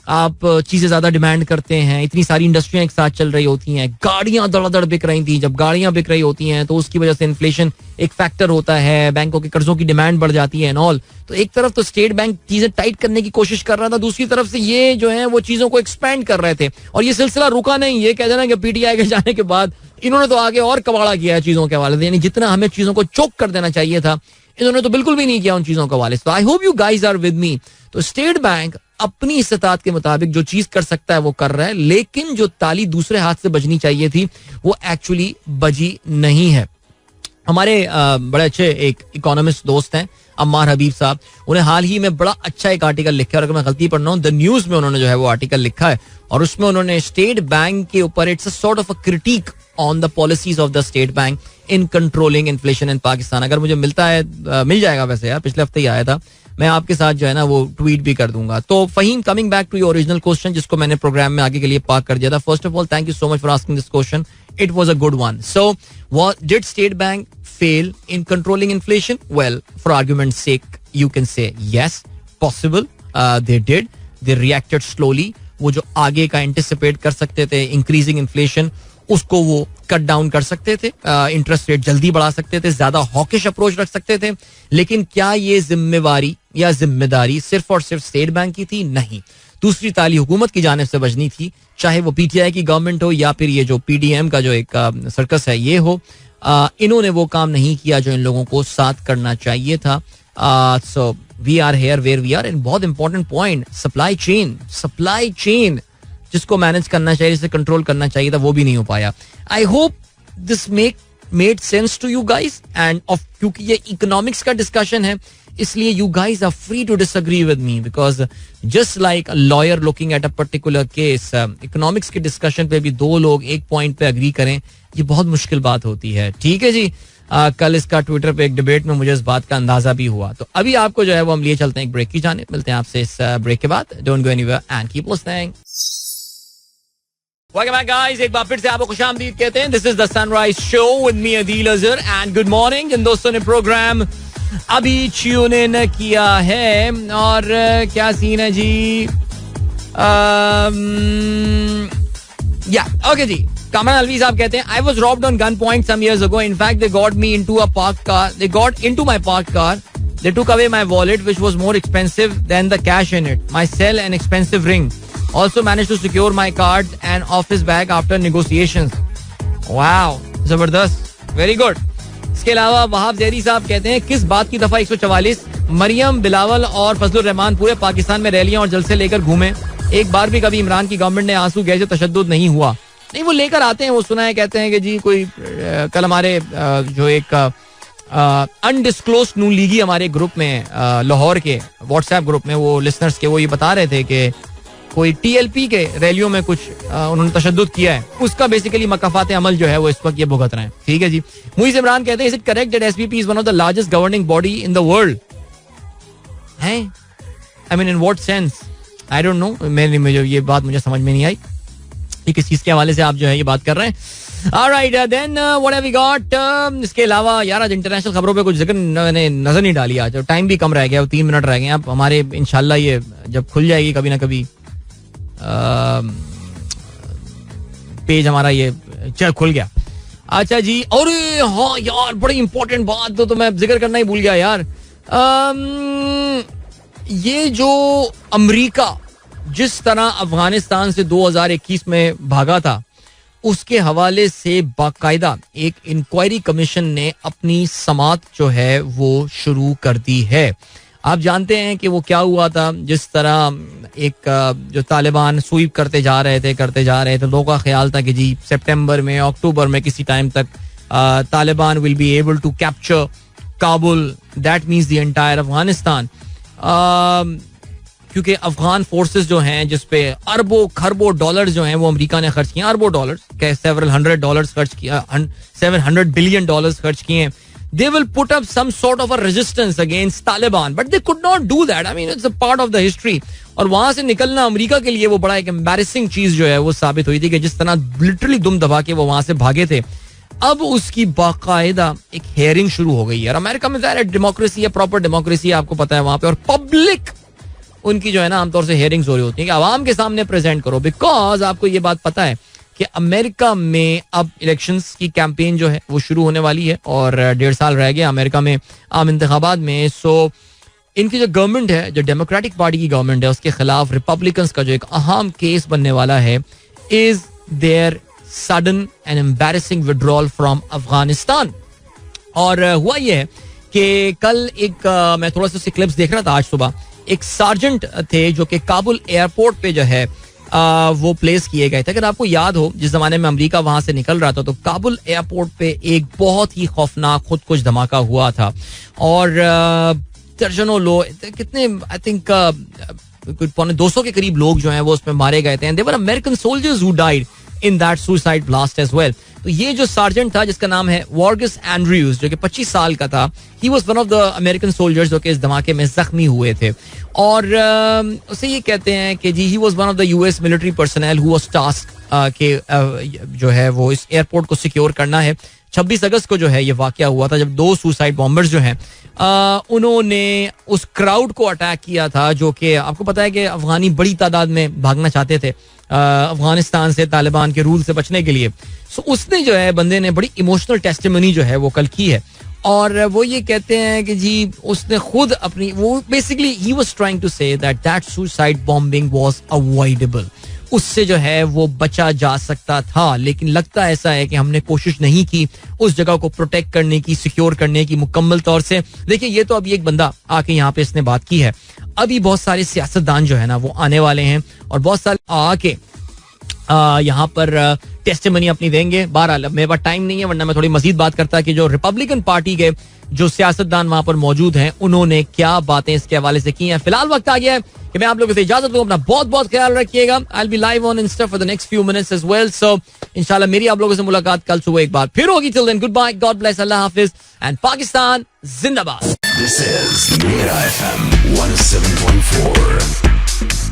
Speaker 1: आप चीजें ज्यादा डिमांड करते हैं, इतनी सारी इंडस्ट्रियां एक साथ चल रही होती हैं, गाड़ियां दड़ादड़ बिक रही थी. जब गाड़ियां बिक रही होती हैं तो उसकी वजह से इन्फ्लेशन एक फैक्टर होता है, बैंकों के कर्जों की डिमांड बढ़ जाती है एंड ऑल. तो एक तरफ तो स्टेट बैंक चीजें टाइट करने की कोशिश कर रहा था, दूसरी तरफ से ये जो है वो चीजों को एक्सपेंड कर रहे थे. और ये सिलसिला रुका नहीं. ये कह देना कि पीटीआई के जाने के बाद इन्होंने तो आगे और कबाड़ा किया है चीजों के हवाले से, यानी जितना हमें चीजों को चोक कर देना चाहिए था इन्होंने तो बिल्कुल भी नहीं किया उन चीजों के हवाले से. तो I hope you guys are with me. तो स्टेट बैंक अपनी इस्तात के मुताबिक जो चीज कर सकता है वो कर रहा है, लेकिन जो ताली दूसरे हाथ से बजनी चाहिए थी वो एक्चुअली बजी नहीं है. हमारे बड़े अच्छे एक इकोनॉमिस्ट दोस्त हैं अम्मार हबीब साहब, उन्हें हाल ही में बड़ा अच्छा एक आर्टिकल लिखा है, और अगर मैं गलती पढ़ रहा हूँ द न्यूज में उन्होंने जो है वो आर्टिकल लिखा है, और उसमें उन्होंने स्टेट बैंक के ऊपर it's a sort of a critic on the policies of the state bank in controlling inflation in Pakistan. अगर मुझे मिलता है, मिल जाएगा वैसे यार, पिछले हफ्ते ही आया था, मैं आपके साथ जो है ना वो ट्वीट भी कर दूंगा. तो Faheem, coming back to your original question जिसको मैंने प्रोग्राम में आगे के लिए पार्क कर दिया था. First of all thank you so much for asking this question. It was a good one. So, did State Bank fail in controlling inflation? Well, for argument's sake, you can say yes, possible. They did. They reacted slowly. वो जो आगे का anticipate कर सकते थे increasing inflation, उसको वो cut down कर सकते थे, इंटरेस्ट रेट जल्दी बढ़ा सकते थे, ज्यादा हॉकिश अप्रोच रख सकते थे. लेकिन क्या ये जिम्मेवारी या जिम्मेदारी सिर्फ और सिर्फ स्टेट बैंक की थी? नहीं. दूसरी ताली हुकूमत की जानिब से बजनी थी, चाहे वो पीटीआई की गवर्नमेंट हो या फिर ये जो पीडीएम का जो एक सर्कस है ये हो. इन्होंने वो काम नहीं किया जो इन लोगों को साथ करना चाहिए था. So we are here where we are. And बहुत इंपॉर्टेंट पॉइंट, सप्लाई चेन जिसको मैनेज करना चाहिए, जिसे कंट्रोल करना चाहिए था, वो भी नहीं हो पाया. I hope this made sense to you guys. And क्योंकि ये इकोनॉमिक्स का डिस्कशन है इसलिए you guys are free to disagree with me, because just like a lawyer looking at a particular case, economics के discussion पे भी दो लोग एक point पे agree करें, ये बहुत मुश्किल बात होती है. ठीक है जी. कल इसका ट्विटर पे एक डिबेट में मुझे इस बात का अंदाजा भी हुआ. तो अभी आपको जो है वो हम लिए चलते हैं एक ब्रेक की जाने. मिलते हैं आपसे इस ब्रेक के बाद. Don't go anywhere and keep listening. Welcome back guys, एक बार फिर से आपको खुशामदीद कहते हैं. This is the sunrise show with me Adeel Azhar and good morning. जिन दोस्तों ने प्रोग्राम अभी ट्यून इन किया है, और क्या सीन है जी? या ओके जी. कामरान अलवी साहब कहते हैं I was robbed on gun point some years ago. In fact they got me into a park car. They got into my park car. They took away my wallet, which was more expensive than the cash in it. My cell and expensive ring. Also managed to secure my card and office bag after negotiations. Wow, जबरदस्त, very good. इसके अलावा वहाब जैदी साहब कहते हैं किस बात की दफा 144 मरियम बिलावल और फजलुर रहमान पूरे पाकिस्तान में रैलियां और जलसे लेकर घूमे. एक बार भी कभी इमरान की गवर्नमेंट ने आंसू गैस तशद्दुद नहीं हुआ. नहीं, वो लेकर आते हैं, वो सुना है, कहते हैं कि जी कोई कल हमारे जो एक अनडिस्क्लोज नून लीगी हमारे ग्रुप में लाहौर के व्हाट्सएप ग्रुप में वो लिसनर्स के वो ये बता रहे थे कि कोई टीएलपी के रैलियों में कुछ उन्होंने तशद्दुद किया है, उसका बेसिकली मकाफात अमल जो है वो इस वक्त ये भुगत रहे हैं. ठीक है जी. मुइज इमरान कहते हैं is it correct that SPP is one of the largest governing body in the world? है, I mean in what sense? I don't know. मुझे ये बात मुझे समझ में नहीं आई. ये किस चीज के हवाले से आप जो है ये बात कर रहे हैं. Alright, then what have we got? इसके अलावा यार आज इंटरनेशनल खबरों पे कुछ जिक्र मैंने नजर नहीं डाली. आज टाइम भी कम रह गया, 3 मिनट रह गए. अब हमारे इंशाल्लाह ये जब खुल जाएगी कभी ना कभी पेज हमारा ये चल खुल गया. अच्छा जी. और हाँ यार बड़ी इंपॉर्टेंट बात तो मैं जिक्र करना ही भूल गया यार. ये जो अमेरिका जिस तरह अफगानिस्तान से 2021 में भागा था, उसके हवाले से बाकायदा एक इंक्वायरी कमीशन ने अपनी समात जो है वो शुरू कर दी है. आप जानते हैं कि वो क्या हुआ था. जिस तरह एक जो तालिबान स्वीप करते जा रहे थे लोगों का ख्याल था कि जी सितंबर में अक्टूबर में किसी टाइम तक Taliban will be able to capture Kabul, that means the entire Afghanistan. क्योंकि अफगान फोर्सेस जो हैं जिसपे अरबों खरबों डॉलर्स जो हैं वो अमेरिका ने खर्च किए, अरबों डॉलर्स के सेवरल $100 खर्च किया, $700 बिलियन खर्च किए. They will put up some sort of a resistance against Taliban, but they could not do that. I mean, it's a part of the history. और वहां से निकलना अमेरिका के लिए वो बड़ा एक एम्बैरेसिंग चीज जो है वो साबित हुई थी कि जिस तरह लिटरली दुम दबा के वो वहां से भागे थे. अब उसकी बाकायदा एक हेयरिंग शुरू हो गई है. अमेरिका में ज़ाहिर है डेमोक्रेसी है, प्रॉपर डेमोक्रेसी है, आपको पता है वहां पे. और पब्लिक उनकी जो है ना आमतौर से हेयरिंग्स हो रही होती है कि आवाम के सामने प्रेजेंट करो. बिकॉज आपको ये बात पता है कि अमेरिका में अब इलेक्शंस की कैंपेन जो है वो शुरू होने वाली है और 1.5 साल रह गया अमेरिका में आम इंतखाबात में. सो इनकी जो गवर्नमेंट है, जो डेमोक्रेटिक पार्टी की गवर्नमेंट है, उसके खिलाफ रिपब्लिकन्स का जो एक अहम केस बनने वाला है is there sudden and embarrassing withdrawal from Afghanistan. और हुआ ये है कि कल एक मैं थोड़ा सा क्लिप्स देख रहा था आज सुबह. एक सार्जेंट थे जो कि काबुल एयरपोर्ट पे जो है वो प्लेस किए गए थे. अगर आपको याद हो जिस जमाने में अमेरिका वहां से निकल रहा था तो काबुल एयरपोर्ट पे एक बहुत ही खौफनाक खुद कुछ धमाका हुआ था और दर्जनों लोग, कितने आई थिंक 200 के करीब लोग जो हैं वो उसमें मारे गए थे. And there were American soldiers who died in that suicide blast as well. तो ये जो सार्जेंट था जिसका नाम है वॉर्गस एंड्रयूज जो कि 25 साल का था, ही was one of the American soldiers जो कि इस धमाके में जख्मी हुए थे. और उसे ये कहते हैं कि जी he was one of the US military personnel who was task के जो है वो इस एयरपोर्ट को सिक्योर करना है. 26 अगस्त को जो है ये वाकया हुआ था जब 2 सुसाइड बॉम्बर्स जो हैं उन्होंने उस क्राउड को अटैक किया था जो कि आपको पता है कि अफगानी बड़ी तादाद में भागना चाहते थे अफगानिस्तान से तालिबान के रूल से बचने के लिए. सो उसने जो है बंदे ने बड़ी इमोशनल टेस्टिमनी जो है वो कल की है और वो ये कहते हैं कि जी उसने खुद अपनी वो basically he was trying to say that suicide bombing was avoidable. उससे जो है वो बचा जा सकता था, लेकिन लगता ऐसा है कि हमने कोशिश नहीं की उस जगह को प्रोटेक्ट करने की, सिक्योर करने की मुकम्मल तौर से. देखिए ये तो अभी एक बंदा आके यहाँ पे इसने बात की है, अभी बहुत सारे सियासतदान जो है ना वो आने वाले हैं और बहुत सारे आके यहाँ पर टेस्टिमनी अपनी देंगे. बहरहाल मेरे पास टाइम नहीं है वरना मैं थोड़ी मजीद बात करता कि जो रिपब्लिकन पार्टी के जो सियासतदान वहां पर मौजूद हैं उन्होंने क्या बातें इसके हवाले से की हैं. फिलहाल वक्त आ गया है कि मैं आप लोगों से इजाजत लूं. अपना बहुत बहुत ख्याल रखिएगा. I will be live on Insta for the next few minutes as well. So इंशाल्लाह मेरी आप लोगों से मुलाकात कल सुबह एक बार फिर होगी. Till then good bye, God bless, अल्लाह हाफिज एंड पाकिस्तान जिंदाबाद.
Speaker 2: This is Mira FM 107.4.